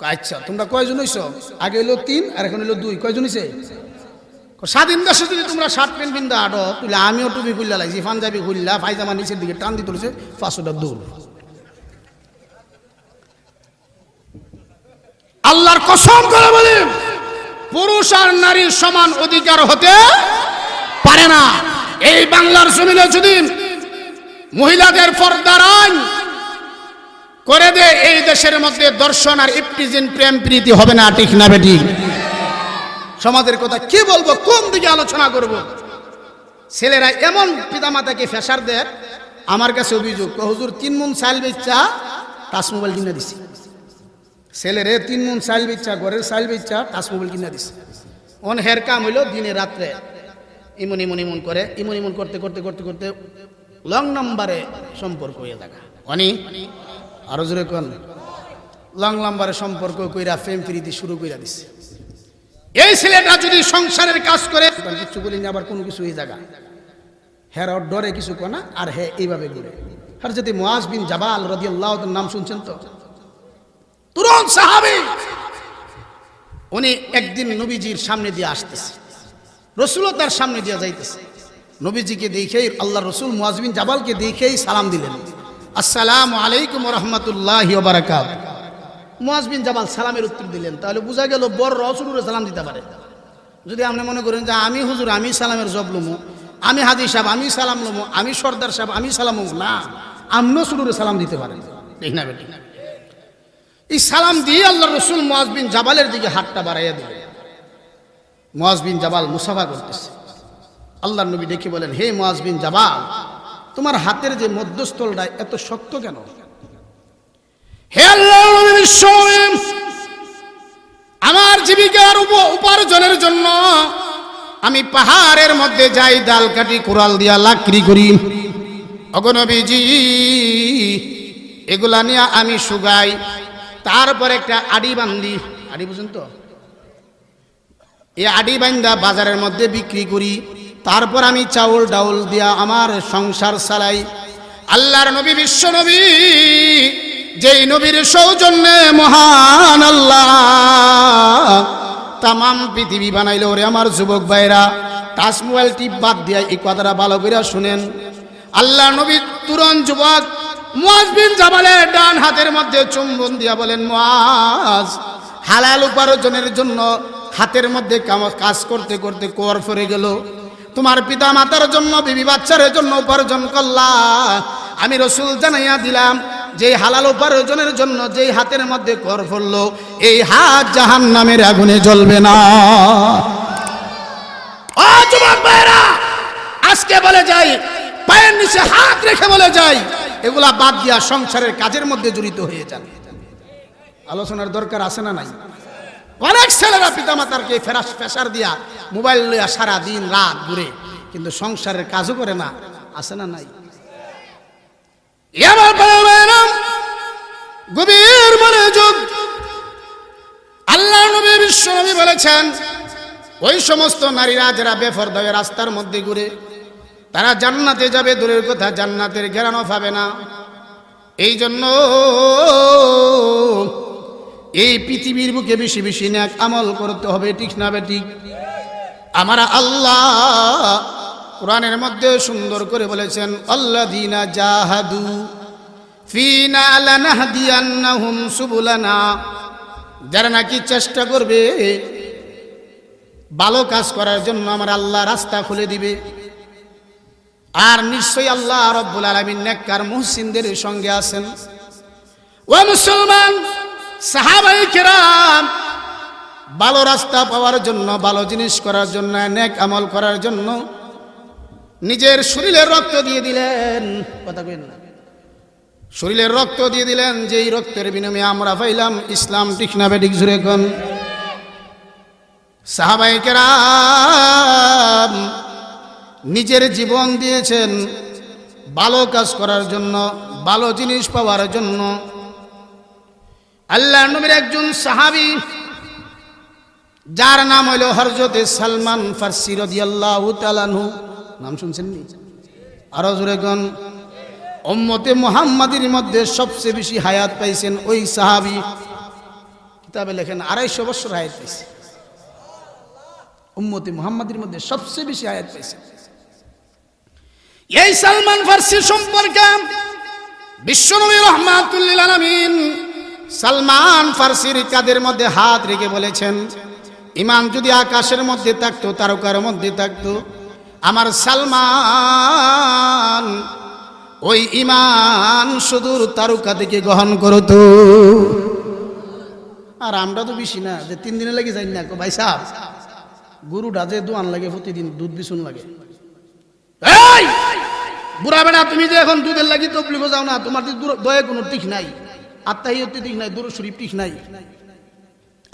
আচ্ছা তোমরা কয়জন হইছ? আগে হইলো 3 আর এখন হইলো 2। কয়জন হইছে? স্বাধীন দেশে যদি তোমরা শার্ট প্যান্ট পিন্দা আটো, তুলে আমিও টুপি খুললা লাগছি, পাঞ্জাবি খুললা, পায়জামা নিচের দিকে টান দিয়ে তুলেছে, 500টা দূর। আল্লাহর কসম করে বলি, পুরুষ আর নারীর সমান অধিকার হতে পারে না। এই বাংলার জমিনে যদি মহিলাদের পর্দার আইন করে দে, এই দেশের মধ্যে দর্শন আর ইফতিজিন প্রেম প্রীতি হবে না, ঠিক না বেটি? সমাজের কথা কি বলবো, কোন দিকে আলোচনা করব? ছেলেরা এমন পিতামাতাকে ফেসার দেয়, আমার কাছে অভিযোগ, হুজুর 3 মণ চাল বেচা টাচ মোবাইল কিনে দিছি। ছেলেরে 3 মণ চাল বেচা, ঘরের চাল বেচা, টাচ মোবাইল কিনে দিছে। অন হের কাম হইলো দিনে রাত্রে ইমন ইমন ইমন করে, ইমন ইমন করতে করতে করতে করতে লং নাম্বারে সম্পর্ক হয়ে থাকা। অনি আরো জোরে কোন, লং নাম্বারে সম্পর্ক কইরা প্রেম প্রীতি শুরু কইরা দিছে। এই ছেলেটা যদি সংসারের কাজ করে কিছু বলি না, আবার কোনো কিছু এই জায়গা হের ডরে কিছু কোনা, আর হে এইভাবে ঘুরে। হযরত মুআজ বিন জাবাল রাদিয়াল্লাহু তাআলার নাম শুনছেন তো? তুরন্ত সাহাবী। উনি একদিন নবীজির সামনে দিয়ে আসতেছে, রাসূলও তার সামনে দিয়ে যাইতেছে। নবীজিকে দেখেই আল্লাহ রাসূল মুআজ বিন জাবালকে দেখেই সালাম দিলেন, আসসালামু আলাইকুম ওয়া রাহমাতুল্লাহি ওয়া বারাকাতুহু। মুআজ বিন জাবাল সালামের উত্তর দিলেন। তাহলে বোঝা গেল বড় রাসূলের সালাম দিতে পারে। যদি আপনি মনে করেন যে আমি হুজুর আমি সালামের জব লমু, আমি হাজী সাহেব আমি সালাম লমু, আমি সর্দার সাহেব আমি সালাম লমু, না, আপনি রাসূলের সালাম দিতে পারেন, ঠিক না বেটি? এই সালাম দিয়ে আল্লাহ রাসূল মুআজ বিন জাবালের দিকে হাতটা বাড়াইয়া দিলেন। মুআজ বিন জাবাল মুসাফা করতেছে। আল্লাহর নবী ডেকে বলেন, হে মুআজ বিন জাবাল, তোমার হাতের যে মধ্যস্থলটা এত শক্ত কেন? হে আল্লাহর নবী, বিশ্বনবী, আমার জীবিকার উপার্জনের জন্য আমি পাহাড়ের মধ্যে যাই, ডাল কাটি, কুড়াল দিয়া লাকড়ি করি। ওগো নবীজি, এগুলা নিয়ে আমি শুগাই, তারপর একটা আড়ি বান্ধি। আড়ি বুঝুন তো? এই আড়ি বান্ধা বাজারের মধ্যে বিক্রি করি, তারপর আমি চাউল ডাউল দিয়া আমার সংসার চালাই। আল্লাহর নবী, বিশ্ব নবী, যেই নবীর সৌজন্যে মহান আল্লাহ তামাম পৃথিবী বানাইল। ওরে আমার যুবক ভাইরা, টাচ মোবাইল টিপ বাদ দিয়া এই কথাটা ভালো করে শুনেন। আল্লাহ নবী তুরন্ত যুবক মুআজ বিন জাবালের ডান হাতের মধ্যে চুম্বন দিয়া বলেন, মুআজ, হালাল উপার্জনের জন্য হাতের মধ্যে কাজ করতে করতে কোর ফরে গেল। তোমার পিতা মাতার জন্য, বিবি বাচ্চার জন্য উপার্জন করলা। আমি রাসূল জানাইয়া দিলাম, যে হালাল উপার্জনের জন্য যেই হাতের মধ্যে কর ফেললো, এই হাত জাহান্নামের আগুনে জ্বলবে না। ও যুবক ভাইরা, আজকে বলে যাই, পায়ের নিচে হাত রেখে বলে যাই, এগুলা বাদ দিয়া সংসারের কাজের মধ্যে জড়িত হয়ে যান। আলোচনার দরকার আছে না নাই? অনেক ছেলেরা পিতামাতারকে ফেসার দিয়া মোবাইল লইয়া সারা দিন রাত ঘুরে, কিন্তু সংসারের কাজও করে না, আছে না নাই? গভীর মনোযোগ। আল্লাহ নবী, বিশ্ব নবী বলেছেন, ওই সমস্ত নারীরা যারা বেপরদা হয়ে রাস্তার মধ্যে ঘুরে, তারা জান্নাতে যাবে দূরের কথা, জান্নাতের ঘেরানো পাবে না। এই জন্য এই পৃথিবীর বুকে বেশি বেশি নেক আমল করতে হবে, ঠিক না বেঠিক? আমার আল্লাহ কোরআনের মধ্যে সুন্দর করে বলেছেন, আল্লাযীনা জাহাদু ফিনা লানাহদিয়ান্নাহুম সুবুলানা, যারা নাকি চেষ্টা করবে ভালো কাজ করার জন্য আমার আল্লাহ রাস্তা খুলে দিবে। আর নিশ্চয়ই আল্লাহ রাব্বুল আলামিন নেককার মুহসিনদের সঙ্গে আছেন। ও মুসলমান, সাহাবায়ে কেরাম ভালো রাস্তা পাওয়ার জন্য, ভালো জিনিস করার জন্য, নেক আমল করার জন্য নিজের শরীরের রক্ত দিয়ে দিলেন। কথা কইন না, শরীরের রক্ত দিয়ে দিলেন, যেই রক্তের বিনিময়ে আমরা পাইলাম ইসলাম, ঠিক না বেঠিক? জুড়ে কোন সাহাবায়ে কেরাম নিজের জীবন দিয়েছেন ভালো কাজ করার জন্য, ভালো জিনিস পাওয়ার জন্য। আল্লাহর নবীর একজন সাহাবী, যার নাম হইল হযরতে সালমান ফারসি রাদিয়াল্লাহু তাআলা আনহু, নাম শুনছেন নি? আরো জোরে কোন। উম্মতে মুহাম্মাদের মধ্যে সবচেয়ে বেশি হায়াত পাইছেন ওই সাহাবী। কিতাবে লেখেন 250 বছর হায়াত পাইছে। উম্মতে মুহাম্মাদের মধ্যে সবচেয়ে বেশি হায়াত পাইছে এই সালমান ফারসি সম্পর্কে বিশ্বনবী রাহমাতুল লিল আলামিন সালমান ফারসির কাঁধের মধ্যে হাত রেখে বলেছেন, ঈমান যদি আকাশের মধ্যে থাকতো, তারকার মধ্যে থাকতো, আমার সালমান ওই ঈমান সুদূর তারকা থেকে গ্রহণ করতো। আর আমরা তো বেশি না, যে 3 দিনে লাগে যাই না। ভাই সাহেব, গরুটা যে দোয়ান লাগে, প্রতিদিন দুধ বিছুন লাগে। এই বুড়া বেড়া, তুমি যে এখন দুধের লাগি তবলিগো যাও না, তোমার দয়ে কোনো ঠিক নাই, আত্মাহিয়তে ঠিক নাই, দুরূদ শরীফ ঠিক নাই।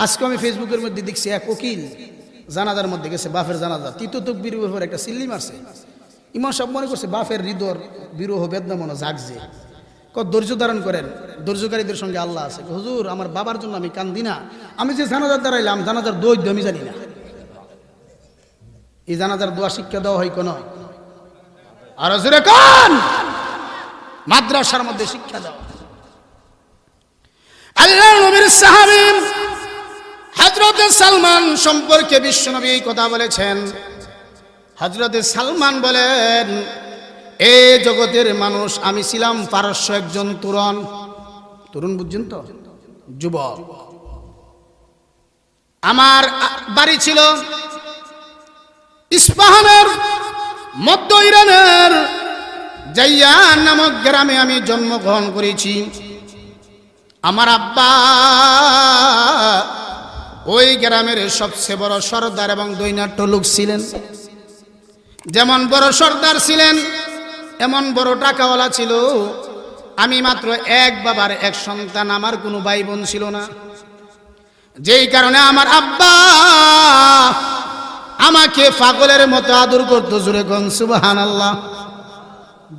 আজকে আমি ফেসবুকের মধ্যে দেখছি এক উকিল জানাজার মধ্যে গেছে, বাফের জানাজা, তৃতীয় তকবীর উপর একটা সিল্লি মারছে। ইমাম সাহেব মনে করছে বাফের হৃদয় বিরহ বেদনা মনে জাগছে। ধৈর্য ধারণ করেন, ধৈর্যকারীদের সঙ্গে আল্লাহ আছে। হুজুর, আমার বাবার জন্য আমি কান্দি না, আমি যে জানাজার দাঁড়াইলাম, জানাজার দোয়া আমি জানি না। এই জানাজার দোয়া শিক্ষা দেওয়া হয় কোন? আর জোরে কোন? মাদ্রাসার মধ্যে শিক্ষা দেওয়া। আল্লাহর নবীর সাহাবী হযরত সালমান সম্পর্কে বিশ্বনবী এই কথা বলেছেন। হযরত সালমান বলেন, এ জগতের মানুষ, আমি ছিলাম পারস্য একজন তরুণ। তরুণ বুঝছেন তো? যুবক। আমার বাড়ি ছিল ইস্পাহানের মধ্য ইরানের জাইয়ান নামক গ্রামে আমি জন্মগ্রহণ করেছি। আমার আব্বা ওই গ্রামের সবচেয়ে বড় সর্দার এবং দৈনাট্য লোক ছিলেন। যেমন বড় সর্দার ছিলেন, এমন বড় টাকাওয়ালা ছিল। আমি মাত্র এক বাবার এক সন্তান, আমার কোনো ভাই বোন ছিল না। যেই কারণে আমার আব্বা আমাকে পাগলের মতো আদর করতো। জোরে কোন সুবহানাল্লাহ।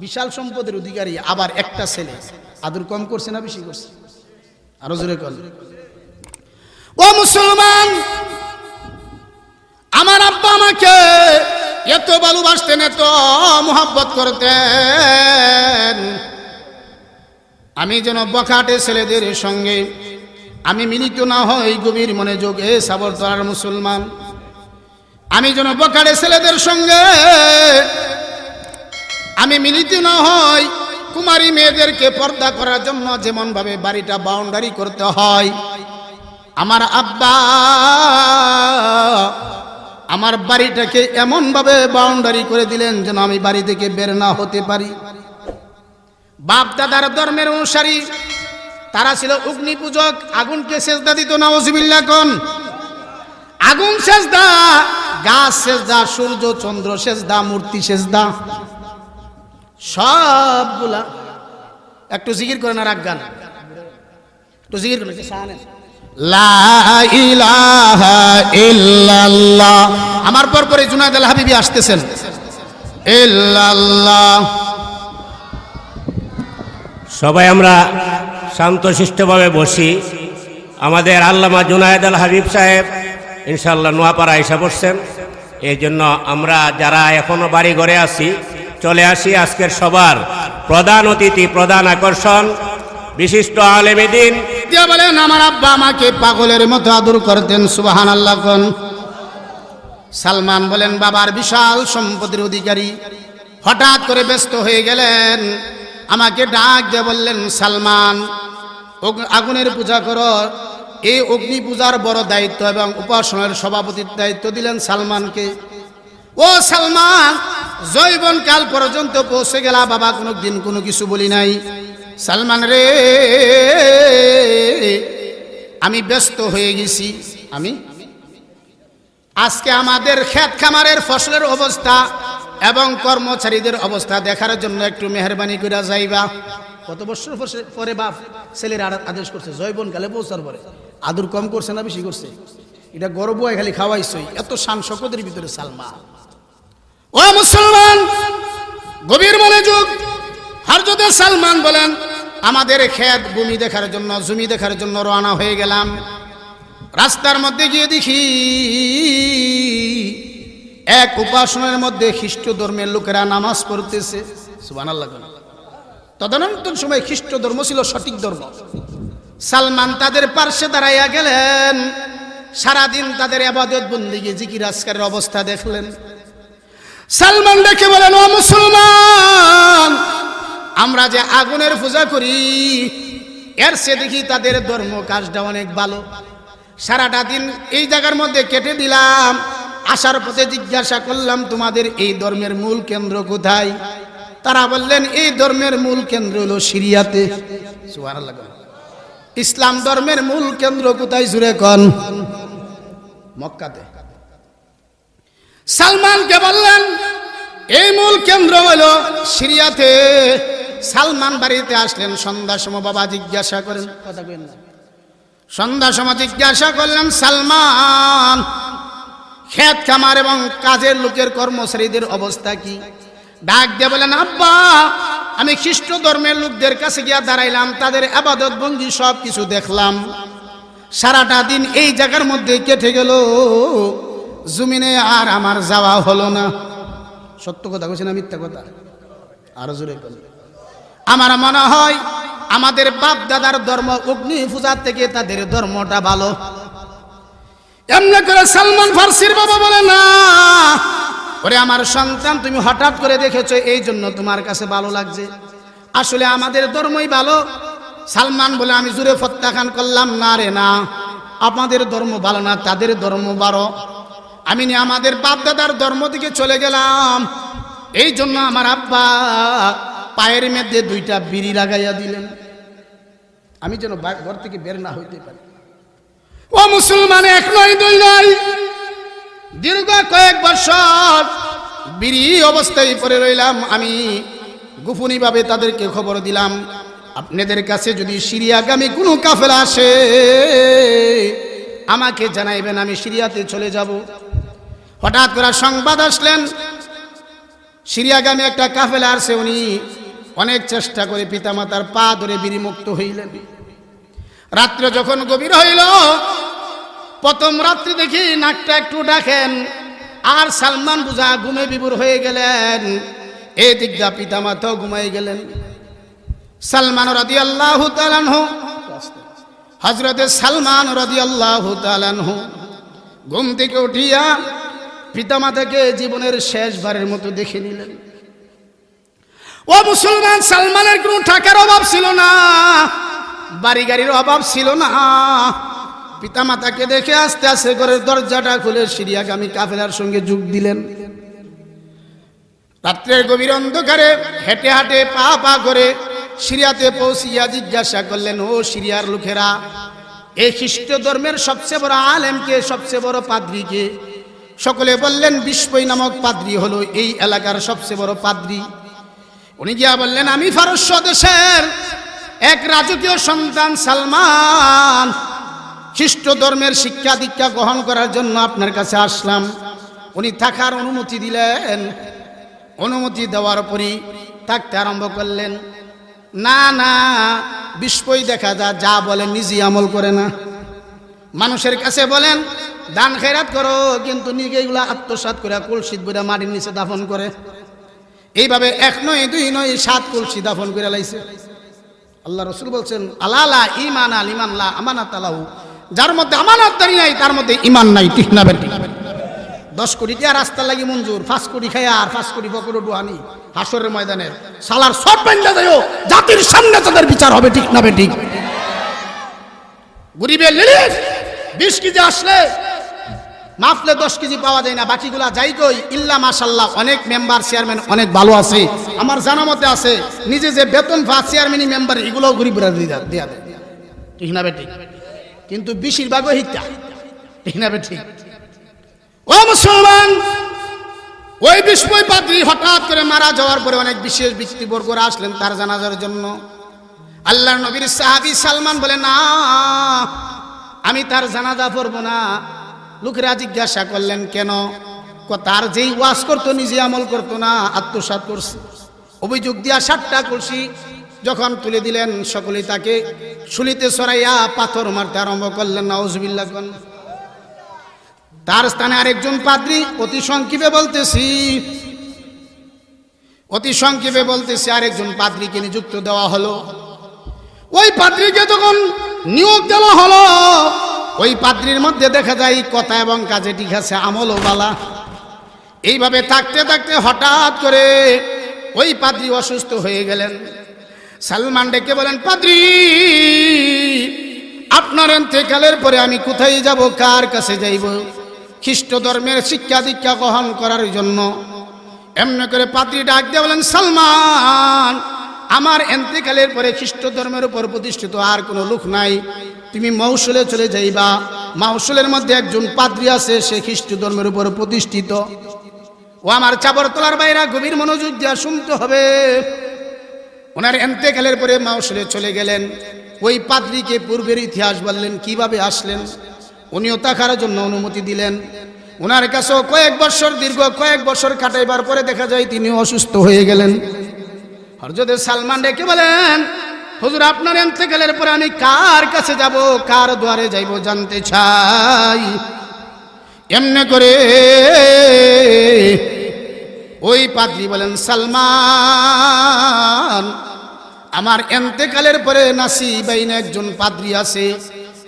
বিশাল সম্পদের অধিকারী, আবার একটা ছেলে, আদর কম করছে না বেশি করছে? আরো জোরে কোন। ও মুসলমান, আমার আব্বা আমাকে এত ভালোবাসতেন, এত মোহাব্বত করতেন, আমি যেন বখাটে ছেলেদের সঙ্গে আমি মিলিত না হই। গভীর মনোযোগে সাবরদার মুসলমান, আমি যেন বখাটে ছেলেদের সঙ্গে আমি মিলিত না হই। কুমারী মেয়েদেরকে পর্দা করার জন্য যেমন ভাবে বাড়িটা বাউন্ডারি করতে হয়, আমার আব্বা আমার বাড়িটাকে এমন ভাবে বাউন্ডারি করে দিলেন যেন আমি বাড়ি থেকে বের না হতে পারি। বাপ দাদার ধর্মের অনুসারী, তারা ছিল অগ্নি পূজক, আগুনকে সেজদা দিত। নাউজুবিল্লাহ কোন। আগুন সেজদা, গাছ সেজদা, সূর্য চন্দ্র সেজদা, মূর্তি সেজদা, সবগুলা। একটু জিকির করেন আর গান একটু জিকির করেন। লা ইলাহা ইল্লাল্লাহ। আমার পরে জুনায়েদ আল হাবিবি আসতেছেন। ইল্লাল্লাহ। সবাই আমরা শান্তশিষ্টভাবে বসি। আমাদের আল্লামা জুনায়েদ আল হাবিব সাহেব ইনশাআল্লাহ নোয়াপাড়া এসে পড়ছেন। এই জন্য আমরা যারা এখনো বাড়ি ঘরে আছি, চলে আসি আজকের সবার প্রধান অতিথি, প্রধান আকর্ষণ, বিশিষ্ট আলেম দ্বীন দিয়া বলেন আমার আব্বা আমাকে পাগলের মতো আদর করতেন, সুবহানাল্লাহ কোন। সালমান বলেন বাবার বিশাল সম্পদের অধিকারী, হঠাৎ করে ব্যস্ত হয়ে গেলেন, আমাকে ডাক দিয়ে বললেন সালমান আগুনের পূজা করো। এই অগ্নি পূজার বড় দায়িত্ব এবং উপাসনার সভাপতির দায়িত্ব দিলেন সালমানকে। ও সালমান, জৈবন কাল পর্যন্ত পৌঁছে গেলা, বাবা কোনো দিন কোনো কিছু বলি নাই। সালমান রে, আমি ব্যস্ত হয়ে গেছি। আমি আজকে আমাদের ক্ষেত খামারের ফসলের অবস্থা এবং কর্মচারীদের অবস্থা দেখার জন্য একটু মেহরবানি করে যাইবা। কত বছর পরে বাপ ছেলের আদেশ করছে, জৈবন কালে পৌঁছার পরে আদর কম করছে না বেশি করছে? এটা গর্ব হয় খালি খাওয়াইছই, এত শান শকতের ভিতরে সালমান। ও মুসলমান, গভীর মনোযোগ। হযরতে সালমান বলেন আমাদের ক্ষেত ভূমি দেখার জন্য, জমি দেখার জন্য রওনা হয়ে গেলাম। রাস্তার মধ্যে গিয়ে দেখি এক উপাসনার মধ্যে খ্রিস্ট ধর্মের লোকেরা নামাজ পড়তেছে, সুবহানাল্লাহ। তদনন্তর সময় খ্রিস্ট ধর্ম ছিল সঠিক ধর্ম। সালমান তাদের পার্শ্বে দাঁড়াইয়া গেলেন, সারাদিন তাদের ইবাদত বন্দেগী জিকির আজকারের অবস্থা দেখলেন। সালমান দেখে বলেন ও মুসলমান, আমরা যে আগুনের পূজা করি এর সে দেখি তাদের ধর্ম কাজটা অনেক ভালো। সারাটা দিন এই জায়গার মধ্যে কেটে দিলাম, আসার পথে জিজ্ঞাসা করলাম তোমাদের এই ধর্মের মূল কেন্দ্র কোথায়? তারা বললেন এই ধর্মের মূল কেন্দ্র হলো সিরিয়াতে। সুবহানাল্লাহ। ইসলাম ধর্মের মূল কেন্দ্র কোথায় জুড়ে কোন? মক্কাতে। সালমানকে বললেন এই মূল কেন্দ্র হলো সিরিয়াতে। সালমান বাড়িতে আসলেন সন্ধ্যার সময়, বাবা জিজ্ঞাসা করেন, কথা কইেন না, সন্ধ্যার সময় জিজ্ঞাসা করলেন সালমান ক্ষেত খামার এবং কাজের লোকের কর্মচারীদের অবস্থা কি? ডাক দিয়ে বলেন আব্বা আমি খ্রিস্ট ধর্মের লোকদের কাছে গিয়া দাঁড়াইলাম, তাদের ইবাদত ভঙ্গি সব কিছু দেখলাম। সারাটা দিন এই জায়গার মধ্যে কেটে গেল, জমিনে আর আমার যাওয়া হলো না। সত্য কথা বলছি না মিথ্যা কথা? আরো জোরে বলেন। আমার মনে হয় আমাদের বাপ দাদার ধর্ম অগ্নি পূজার থেকে তাদের ধর্মটা ভালো। এমনি করে সালমান ফার্সির বাবা বলে না, ওরে আমার সন্তান তুমি হঠাৎ করে দেখেছো এই জন্য তোমার কাছে ভালো লাগছে, আসলে আমাদের ধর্মই ভালো। সালমান বলে আমি জোরে প্রত্যাখ্যান করলাম, না রে না, আপনাদের ধর্ম ভালো না, তাদের ধর্ম ভালো। আমি আমাদের বাপ দাদার ধর্ম থেকে চলে গেলাম, এই জন্য আমার আব্বা পায়ের মধ্যে দুইটা বিড়ি লাগাইয়া দিলেন, আমি যেন ঘর থেকে বের না হইতে পারি। ও মুসলমান, এক নয় দুই নয়, দীর্ঘ কয়েক বছর বিড়ি অবস্থায় পড়ে রইলাম। আমি গোপনীয়ভাবে তাদেরকে খবর দিলাম, আপনাদের কাছে যদি সিরিয়াগামী কোনো কাফেলা আসে আমাকে জানাইবেন, আমি সিরিয়াতে চলে যাব। হঠাৎ করে সংবাদ আসলেন সিরিয়াগামী একটা কাফেলা আসছে। উনি অনেক চেষ্টা করে পিতামাতার পা ধরে বিড়িমুক্ত হইলেন। রাত্রে যখন গভীর হইল, প্রথম রাত্রি দেখি নাকটা একটু ডাকেন, আর সালমান বুঝা ঘুমে বিভোর হয়ে গেলেন। এই দিকটা পিতামাতাও ঘুমাই গেলেন। সালমান রাদিয়াল্লাহু তাআলা আনহু, হযরতে সালমান রাদিয়াল্লাহু তাআলা আনহু ঘুম থেকে উঠিয়া পিতামাতাকে জীবনের শেষবারের মতো দেখে নিলেন। ও মুসলমান, সালমানের কোনো টাকার অভাব ছিল না, বাড়ি গাড়ির অভাব ছিল না। পিতামাতাকে দেখে আস্তে আস্তে ঘরের দরজাটা খুলে সিরিয়াগামী কাফেলার সঙ্গে যোগ দিলেন। রাত্রের গভীর অন্ধকারে হেঁটে হাঁটে পা পা করে সিরিয়াতে পৌঁছিয়া জিজ্ঞাসা করলেন, ও সিরিয়ার লোকেরা, এই খ্রিস্ট ধর্মের সবচেয়ে বড় আলেমকে, সবচেয়ে বড় পাদ্রীকে? সকলে বললেন বিস্ময় নামক পাদ্রী হলো এই এলাকার সবচেয়ে বড় পাদ্রী। উনি গিয়া বললেন, আমি ফারস্য দেশের এক রাজকীয় সন্তান সালমান, খ্রিস্ট ধর্মের শিক্ষা দীক্ষা গ্রহণ করার জন্য আপনার কাছে আসলাম। উনি থাকার অনুমতি দিলেন। অনুমতি দেওয়ার পরই থাকতে আরম্ভ করলেন। না না, বিস্ময় দেখা যায়, যা বলেন নিজে আমল করে না। মানুষের কাছে বলেন দান খেরাত করো, কিন্তু নিজে এগুলা আত্মসাৎ করে কলসিত বইরা মাটির নিচে দাফন করে। এইভাবে এক নয় দুই নয় 7 কলসি দাফন করে লাইছে। আল্লাহ রসুল বলছেন আলালা ইমান আল ইমান লা আমানাত আলাহু, যার মধ্যে আমানতদারি নাই তার মধ্যে ইমান নাই। ঠিক না বেঠিক? 10 কোটি টাকা রাস্তা লাগি মঞ্জুর, 5 কোটি খায় আর 5 কোটি বকর ডুহানি হাসরের ময়দানে সালার সব বান্দা যায়ও জাতির সামনে তাদের বিচার হবে। ঠিক না বেঠিক? গরিবের লিলিস 20 কেজি আসলে মাফলে 10 কেজি পাওয়া যায় না, বাকিগুলা যাই কই ইল্লা মাশাল্লাহ। অনেক মেম্বার চেয়ারম্যান অনেক ভালো আছে, আমার জানা মতে আছে, নিজে যে বেতন পা চেয়ারম্যানই মেম্বার এগুলোও গরিবরা দিয়া দেয়। ঠিক না বেঠিক? কিন্তু বেশিরভাগও হিত্যা। ঠিক না বেঠিক? ও মুসলমান, ওই বিস্ময় পাদ্রী হঠাৎ করে মারা যাওয়ার পরে অনেক বিশেষ ব্যক্তিবর্গরা আসলেন তার জানাজার জন্য। আল্লাহর নবীর সাহাবী সালমান বলে না, আমি তার জানাজা পড়ব না। লোকেরা জিজ্ঞাসা করলেন কেন? তার যেই ওয়াজ করতো নিজে আমল করতো না, আত্মসাৎ করছে। অভিযোগ দিয়া 7টা কলসি যখন তুলে দিলেন, সকলেই তাকে শুলিতে সরাইয়া পাথর মারতে আরম্ভ করলেন। নাউজুবিল্লাহ। তার স্থানে আরেকজন পাদ্রী, অতি সংক্ষেপে বলতেছি আরেকজন পাদ্রীকে নিযুক্ত দেওয়া হলো। ওই পাদ্রীকে যখন নিয়োগ দেওয়া হলো, ওই পাদ্রীর মধ্যে দেখা যায় কথা এবং কাজে ঠিক আছে, আমলও বালা। এইভাবে থাকতে থাকতে হঠাৎ করে ওই পাদ্রী অসুস্থ হয়ে গেলেন। সালমান ডেকে বলেন, পাদ্রী আপনার ইন্তেকালের পরে আমি কোথায় যাব, কার কাছে যাইব? খ্রিস্ট ধর্মের শিক্ষা দীক্ষা গ্রহণ করার জন্য। এমনি করে পাদ্রী ডাক দিয়ে বলেন, সালমান আমার ইন্তেকালের পরে খ্রিস্ট ধর্মের উপর প্রতিষ্ঠিত আর কোনো লোক নাই, তুমি মৌসুলে চলে যাইবা। মৌসুলের মধ্যে একজন পাদ্রী আছে, সে খ্রিস্ট ধর্মের উপর প্রতিষ্ঠিত। ও আমার চাবর তোলার বাইরা গভীর মনোযোগ দিয়ে শুনতে হবে। ওনার ইন্তেকালের পরে মৌসুলে চলে গেলেন। ওই পাদ্রীকে পূর্বের ইতিহাস বললেন, কিভাবে আসলেন। উনিও থাকার জন্য অনুমতি দিলেন। ওনার কাছেও দীর্ঘ কয়েক বছর কাটাইবার পরে দেখা যায় তিনি অসুস্থ হয়ে গেলেন। হযরত সালমান ডেকে বলেন, হুজুর আপনার ইন্তেকালের পরে আমি কার কাছে যাব, কার দুয়ারে যাইব জানতে চাই। এমনি করে ওই পাদ্রী বলেন, সালমান আমার ইন্তেকালের পরে নাসিবাইনে একজন পাদ্রী আছে,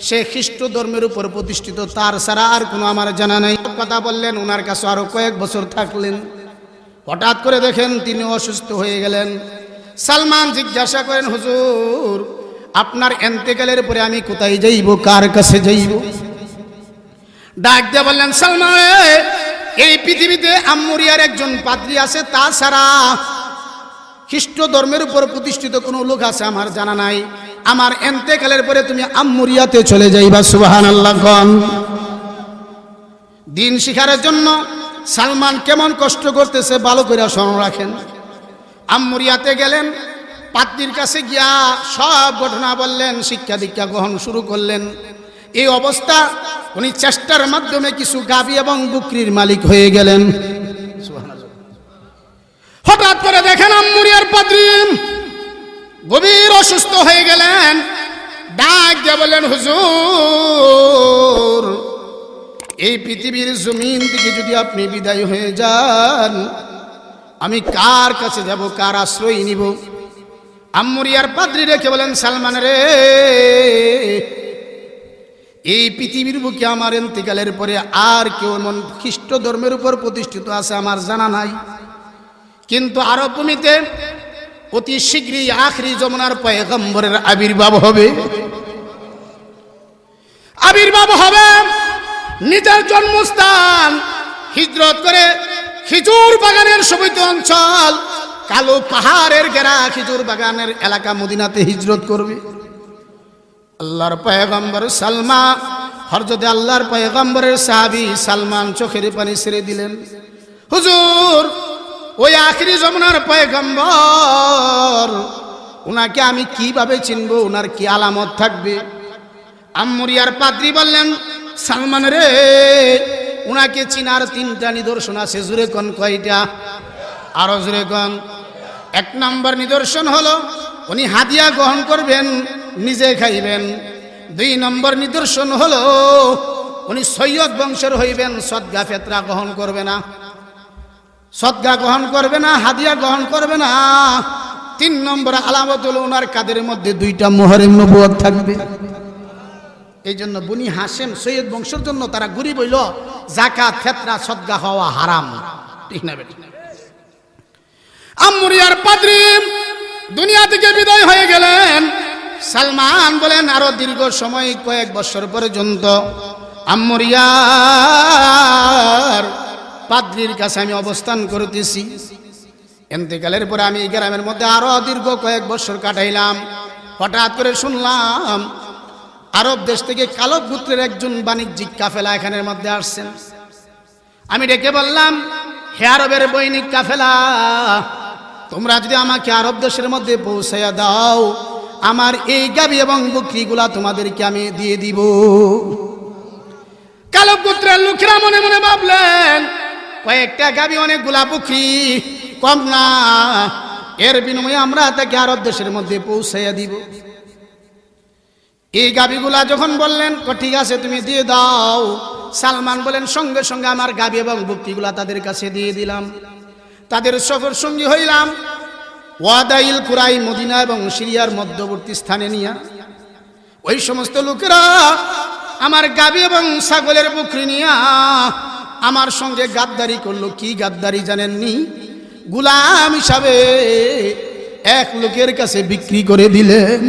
সে খ্রিস্ট ধর্মের উপর প্রতিষ্ঠিত, তার ছাড়া আর কোনো আমার জানা নাই। কথা বললেন, ওনার কাছে আরো কয়েক বছর থাকলেন। হঠাৎ করে দেখেন তিনি অসুস্থ হয়ে গেলেন। সালমান জিজ্ঞাসা করেন, হুজুর আপনার ইন্তেকালের পরে আমি কোথায় যাইব, কার কাছে যাইব? ডাক দিয়ে বললেন, সালমান এই পৃথিবীতে আম্মুরিয়ার একজন পাদ্রী আছে, তাছাড়া খ্রিস্ট ধর্মের উপর প্রতিষ্ঠিত কোনো লোক আছে আমার জানা নাই। আমার ইন্তেকালের পরে তুমি আম্মুরিয়াতে চলে যাইবা। সুবহানাল্লাহ। দিন শিখার জন্য সালমান কেমন কষ্ট করতেছে ভালো করে স্মরণ রাখেন। আম্মুরিয়াতে গেলেন, পাদ্রীর কাছে গিয়া সব ঘটনা বললেন, শিক্ষা দীক্ষা গ্রহণ শুরু করলেন। এই অবস্থা উনি চেষ্টার মাধ্যমে কিছু গাভী এবং বকরির মালিক হয়ে গেলেন। হঠাৎ করে দেখেন আম্মুরিয়ার পাদ্রী গভীর অসুস্থ হয়ে গেলেন। ডাক দিয়ে বললেন, হুজুর এই পৃথিবীর জমিন থেকে যদি আপনি বিদায় হয়ে যান, আমি কার কাছে যাব, কার আশ্রয় নিব? আম্মুরিয়ার পাদ্রী রেখে বলেন, সালমান রে এই পৃথিবীর বুকে আমার ইন্তেকালের পরে আর কেউ এমন খ্রিস্ট ধর্মের উপর প্রতিষ্ঠিত আছে আমার জানা নাই। কিন্তু আরব ভূমিতে অতি শীঘ্রই আখরি যমুনার পয়গম্বরের আবির্ভাব হবে। নিজের জন্মস্থান হিজরত করে খেজুর বাগানের শোভিত অঞ্চল, কালো পাহাড়ের ঘেরা খেজুর বাগানের এলাকা মদিনাতে হিজরত করবে। আল্লাহর পয়গম্বর সালমান, হযরতে আল্লাহর পয়গম্বরের সাহাবী সালমান চোখের পানি ছেড়ে দিলেন, হুজুর ওই আখরি যমুনার পয়গম্বর, উনাকে আমি কিভাবে চিনব, উনার কি আলামত থাকবে? আম্মুরিয়ার পাদ্রী বললেন, সালমান রে উনাকে চিনার 3টা নিদর্শন আছে। জুরে কোন কয়টা? আরো জুরে কোন। 1 নম্বর নিদর্শন হলো উনি হাদিয়া গ্রহণ করবেন, নিজে খাইবেন। 2 নম্বর নিদর্শন হলো উনি সৈয়দ বংশের হইবেন, সদগা ফেতরা গ্রহণ করবে না, সদগা গ্রহণ করবে না, হাদিয়া গ্রহণ করবে না। তিন নম্বর আলামত হলো ওনার কাদের মধ্যে দুইটা মোহরের নবুয়ত থাকবে। এই জন্য বনি হাশেম সৈয়দ বংশের জন্য তারা গরিব হইল, যাকাত ফিতরা সদকা হওয়া হারাম, ঠিক না বেটি? আম্মুরিয়ার পাদ্রী দুনিয়া থেকে বিদায় হয়ে গেলেন। সালমান বলেন আরো দীর্ঘ সময় কয়েক বছর পর্যন্ত আম্মুরিয়ার পাদ্রীর কাছে আমি অবস্থান করতেছি। এতেকালের পরে আমি এই গ্রামের মধ্যে আরো দীর্ঘ কয়েক বছর কাটাইলাম। হঠাৎ করে শুনলাম আরব দেশ থেকে কালো গোত্রের একজন বাণিজ্যিক কাফেলা এখানের মধ্যে আসছেন। আমি ডেকে বললাম, হে আরবের বৈনিক কাফেলা, তোমরা যদি আমাকে আরব দেশের মধ্যে পৌঁছাইয়া দাও, আমার এই গাভী এবং বকরিগুলা তোমাদেরকে আমি দিয়ে দিব। কালো গোত্রের লোকেরা মনে মনে ভাবলেন, কয়েকটা গাভী অনেকগুলা বকরি কম না, এর বিনিময়ে আমরা তাকে আরব দেশের মধ্যে পৌঁছাইয়া দিব। এই গাভীগুলা যখন বললেন ঠিক আছে তুমি দিয়ে দাও, সালমান বলেন সঙ্গে সঙ্গে আমার গাভী এবং বকরিগুলা তাদের কাছে দিয়ে দিলাম। তাদের সফর সঙ্গী হইলাম ওয়াদাইল কুরাই, মদিনা এবং সিরিয়ার মধ্যবর্তী স্থানে নিয়া। ওই সমস্ত লোকেরা আমার গাভী এবং ছাগলের বকরি নিয়া আমার সঙ্গে গাদ্দারি করলো। কি গাদ্দারি জানেননি? গোলাম হিসাবে এক লোকের কাছে বিক্রি করে দিলেন।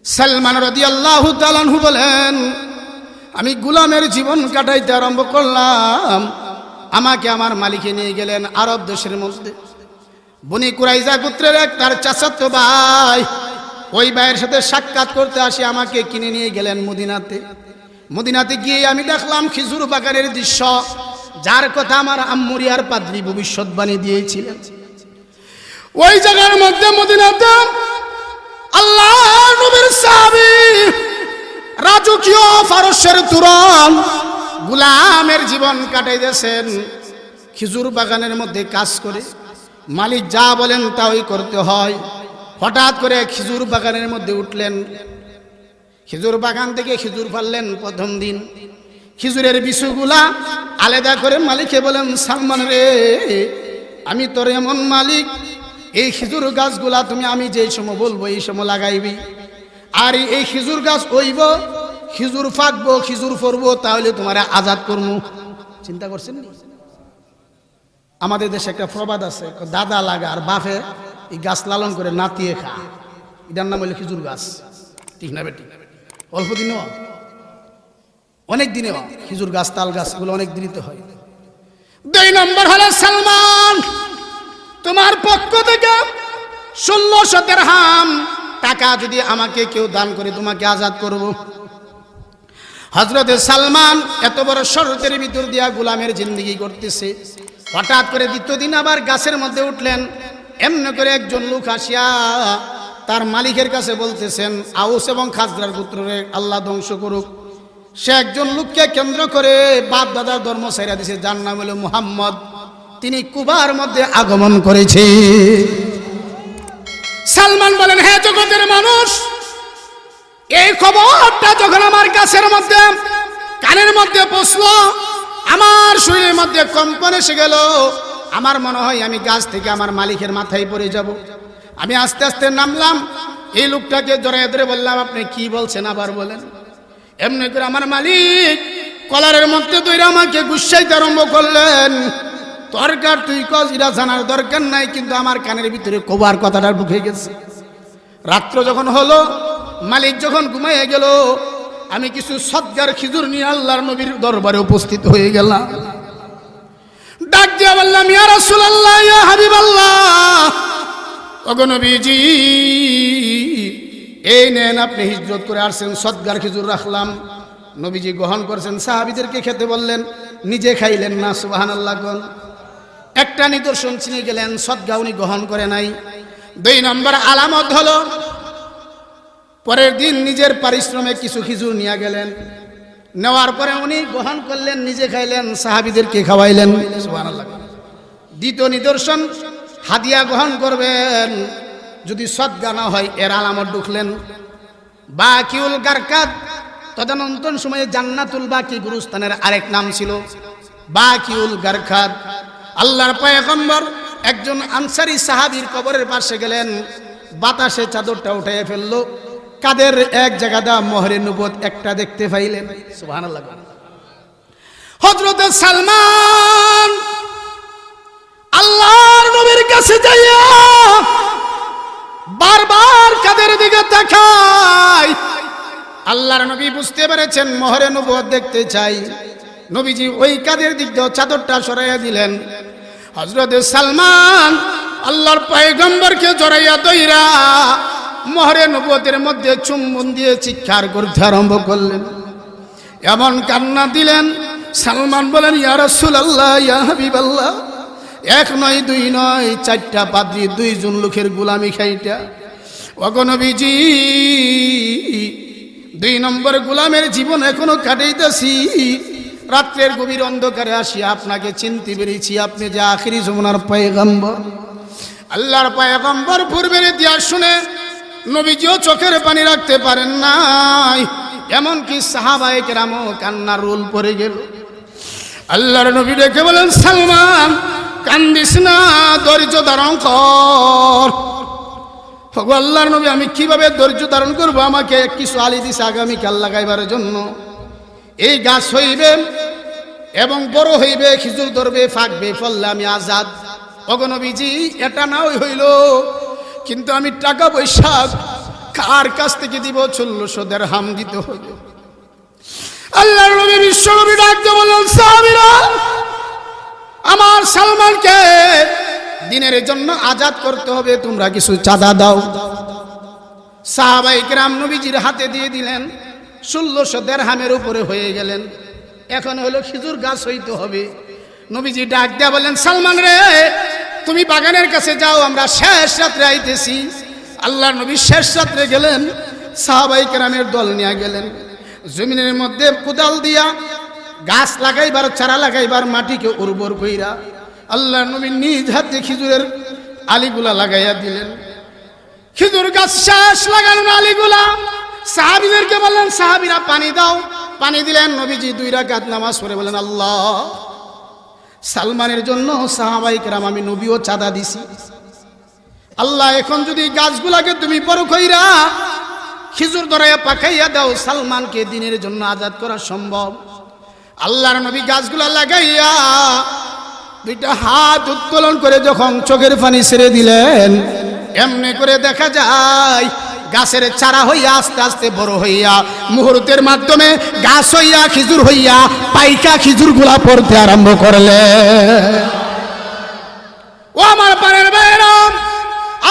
সালমান রাদিয়াল্লাহু তাআলা আনহু বলেন, আমি গোলামের জীবন কাটাইতে আরম্ভ করলাম। আমাকে আমার মালিকে নিয়ে গেলেন আরব দেশের মধ্যে। বনি কুরাইজা গোত্রের এক তার চাচাতো ভাই, ওই ভাইয়ের সাথে সাক্ষাৎ করতে আসি আমাকে কিনে নিয়ে গেলেন মদিনাতে। মদিনাতে গিয়ে আমি দেখলাম খিজুর বাগানের দৃশ্য, যার কথা আমার আম্মুরিয়ার পাদ্রী ভবিষ্যৎবাণী দিয়েছিলেন। ওই জায়গার মধ্যে মদিনাতে আল্লাহ নবীর সাহাবী রাজকীয় ফারসের তুরন গোলামের জীবন কাটাইতেছেন খিজুর বাগানের মধ্যে কাজ করে। মালিক যা বলেন তাই করতে হয়। হঠাৎ করে খিজুর বাগানের মধ্যে উঠলেন, খিজুর বাগান থেকে খিজুর পারলেন। প্রথম দিন খিজুরের বিচুগুলা আলাদা করে মালিককে বলেন, সালমান রে, আমি তোর এমন মালিক, এই খিজুর গাছগুলা তুমি আমি যেই সময় বলবো এই সময় লাগাইবি। আর এই খিজুর গাছ হইব, খিজুর ফাঁকবো, খিজুর ফরবো, তাহলে তোমার আজাদ করবো। চিন্তা করছেন? আমাদের দেশে একটা প্রবাদ আছে, দাদা লাগা আর বাপে এই গাছ লালন করে নাতিয়ে খা, এটার নাম হইলে খিজুর গাছ, ঠিক না বেটি? অল্প দিনেও অনেক দিনেও খিজুর গাছ, তাল গাছ, এগুলো অনেক দিনই হয়। 2 নম্বর হলো সালমান, তোমার পক্ষ থেকে 1600 দিরহাম টাকা যদি আমাকে কেউ দান করে তোমাকে আজাদ করব। হযরতে সালমান এত বড় শরতের ভিতর দিয়া গোলামের জিন্দেগি করতেছে। হঠাৎ করে দ্বিতীয় দিন আবার গাছের মধ্যে উঠলেন। এমনি করে একজন লোক আসিয়া তার মালিকের কাছে বলতেছেন, আউস এবং খাজরার পুত্ররে আল্লাহ ধ্বংস করুক। সে একজন লোককে কেন্দ্র করে বাপ দাদার ধর্ম ছাইরা দিয়েছে, যার নাম হলো মুহাম্মদ। তিনি কুবার মধ্যে আগমন করেছে। সালমান বলেন, হে জগতের মানুষ, এই খবরটা যখন আমার গাছের মধ্যে কানের মধ্যে পৌঁছলো, আমার শরীরের মধ্যে কম্পন এসে গেল। আমার মনে হয় আমি গাছ থেকে আমার মালিকের মাথায় পড়ে যাব। আমি আস্তে আস্তে নামলাম, এই লোকটাকে জড়ায় ধরে বললাম, আপনি কি বলছেন আবার বলেন। এমনি করে আমার মালিক কলারের মধ্যে ধরে আমাকে গুসাইতে আরম্ভ করলেন। দরকার তুই কস, এটা জানার দরকার নাই, কিন্তু আমার কানের ভিতরে কবার কথাটা ঢুকে গেছে। রাত্র যখন হলো, মালিক যখন ঘুমাইয়ে গেল, আমি কিছু সদকার খিজুর নিয়ে আল্লাহর নবীর দরবারে উপস্থিত হয়ে গেলাম। ডাক দিয়া বললাম, ইয়া রাসূলুল্লাহ, ইয়া হাবিবাল্লাহ, ওগো নবীজি, এই নেন, আপনি হিজরত করে আসছেন, সদকার খিজুর রাখলাম। নবীজি গ্রহণ করেছেন, সাহাবীদেরকে খেতে বললেন, নিজে খাইলেন না। সুবহানাল্লাহ। একটা নিদর্শন চিনে গেলেন, সদকা উনি গ্রহণ করে নাই। 2 নম্বর আলামত হলো, পরের দিন নিজের পারিশ্রমিক কিছু খিজুর নিয়ে গেলেন। নেওয়ার পরে উনি গ্রহণ করলেন, নিজে খাইলেন, সাহাবীদেরকে খাওয়াইলেন। সুবহানাল্লাহ। দ্বিতীয় নিদর্শন, হাদিয়া গ্রহণ করবেন, যদি সদকা না হয় এর আলামত ঢুকলেন। বাকিউল গারকাত, তদানন্তন সময়ে জান্নাতুল বাকি গুরুস্থানের আরেক নাম ছিল বাকিউল গারকাত। আল্লাহর পয়গম্বর একজন আনসারী সাহাবীর কবরের পাশে গেলেন, বাতাসে চাদরটা উঠাইয়া ফেললো, কাদের এক জায়গাটা মোহরে নবুয়ত একটা দেখতে পাইলেন। সুবহানাল্লাহ। হযরত সালমান আল্লাহর নবীর কাছে যাইয়া বারবার কাদের দিকে তাকায়। আল্লাহর নবী বুঝতে পেরেছেন মোহরে নবুয়ত দেখতে চাই। নবীজি ওই কাদের দিক দিয়ে চাদরটা সরাইয়া দিলেন। হযরত সালমান আল্লাহর পয়গম্বরকে জড়াইয়া দইরা মোহরে নবুয়তের মধ্যে চুম্বন দিয়ে চিৎকার করতে আরম্ভ করলেন। এমন কান্না দিলেন, সালমান বলেন, ইয়া রাসূলুল্লাহ, ইয়া হাবিবাল্লাহ, এক নয় দুই নয়, চারটা পাদ্রী, 2 জন লোকের গোলামি খাইটা ওগো নবীজি, 2 নম্বর গোলামের জীবন এখনো কাটাইতেছি। রাত্রের গভীর অন্ধকারে আসি আপনাকে চিনতে পেরেছি, আপনি যে আখিরি জমানার পয়গম্বর, আল্লাহর পয়গম্বর। পূর্বের ইতিহাস শুনে নবীজিও চোখের পানি রাখতে পারেন নাই, এমনকি সাহাবায়ে কেরামও কান্নার রোল পড়ে গেল। আল্লাহর নবী ডেকে বলেন, সালমান কান্দিস না, ধৈর্য ধারণ কর। আল্লাহর নবী, আমি কিভাবে ধৈর্য ধারণ করবো? আমাকে কিছু আলি দিছে আগামীকাল লাগাইবার জন্য। এই গাছ হইবে এবং বড় হইবে, খেজুর ধরবে, ফাঁকবে, ফললে আমি আজাদ। ওগো নবীজি, এটা না হইল, কিন্তু আমি টাকা পয়সা কার কাছ থেকে দিব? 1400 দিরহাম দিতে হবে। আল্লাহর নবী বিশ্বনবী ডাকতে বললেন, সাহাবীরা, আমার সালমানকে দিনের জন্য আজাদ করতে হবে, তোমরা কিছু চাঁদা দাও। সাহাবায়ে কেরাম নবীজির হাতে দিয়ে দিলেন। 1600 দিরহামের উপরে হয়ে গেলেন। এখন হলো খেজুর গাছ হইতে হবে। নবীজি ডাক দেয়া বললেন, সালমান রে, তুমি বাগানের কাছে যাও, আমরা শেষ রাত্রে আইতেছি। আল্লাহর নবী শেষ রাত্রে গেলেন, সাহাবায়ে কেরামের দল নিয়ে গেলেন। জমিনের মধ্যে কোদাল দিয়া গাছ লাগাইবার, চারা লাগাইবার মাটিকে উর্বর কইরা আল্লাহর নবী নিজ হাতে খেজুরের আলিগুলা লাগাইয়া দিলেন। খেজুর গাছ শেষ লাগালেন আলিগুলা। সাহাবীদেরকে বললেন, সাহাবীরা পানি দাও। পানি দিলেন। নবীজি 2 রাকাত নামাজ পড়ে বলেন, আল্লাহ, সালমানের জন্য সাহাবায়ে কেরাম আমি নবীও চাঁদা দিছি। আল্লাহ, এখন যদি গাছগুলাকে তুমি বড় কইরা খেজুর ধরাইয়া পাকাইয়া দাও, সালমানকে দিনের জন্য আজাদ করা সম্ভব। আল্লাহর নবী গাছগুলা লাগাইয়া 2টা হাত উত্তোলন করে যখন চোখের পানি ছেড়ে দিলেন, এমনি করে দেখা যায় গাছের চারা হইয়া আস্তে আস্তে বড় হইয়া মুহূর্তের মাধ্যমে গাছ হইয়া খেজুর হইয়া পাইকা খেজুরগুলা পড়তে আরম্ভ করলে। ও আমার পারের ভাইরা,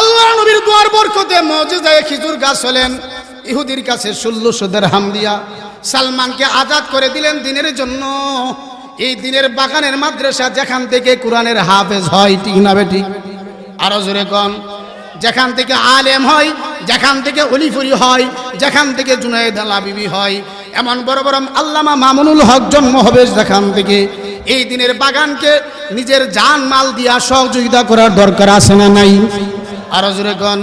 আল্লাহ নবীর দুয়ার বরকতে মুজিজায়ে খেজুর গাছ হলেন। ইহুদির কাছে 1600 দিরহাম দিয়া সালমানকে আজাদ করে দিলেন দিনের জন্য। এই দিনের বাগানের মাদ্রাসা, যেখান থেকে কোরআনের হাফেজ হয়, ঠিক না বেঠিক? আরো জোরে কোন। যেখান থেকে আলেম হয়, যেখান থেকে অলিফুরি হয়, যেখান থেকে জুনায়েদ আল-আবিবি হয়, এমন বড় বড় আল্লামা মামুনুল হক জন্ম হবে যেখান থেকে। এই দিনের বাগানকে নিজের জান মাল দিয়া সহযোগিতা করার দরকার আছে না নাই? আরো জোরে কোন।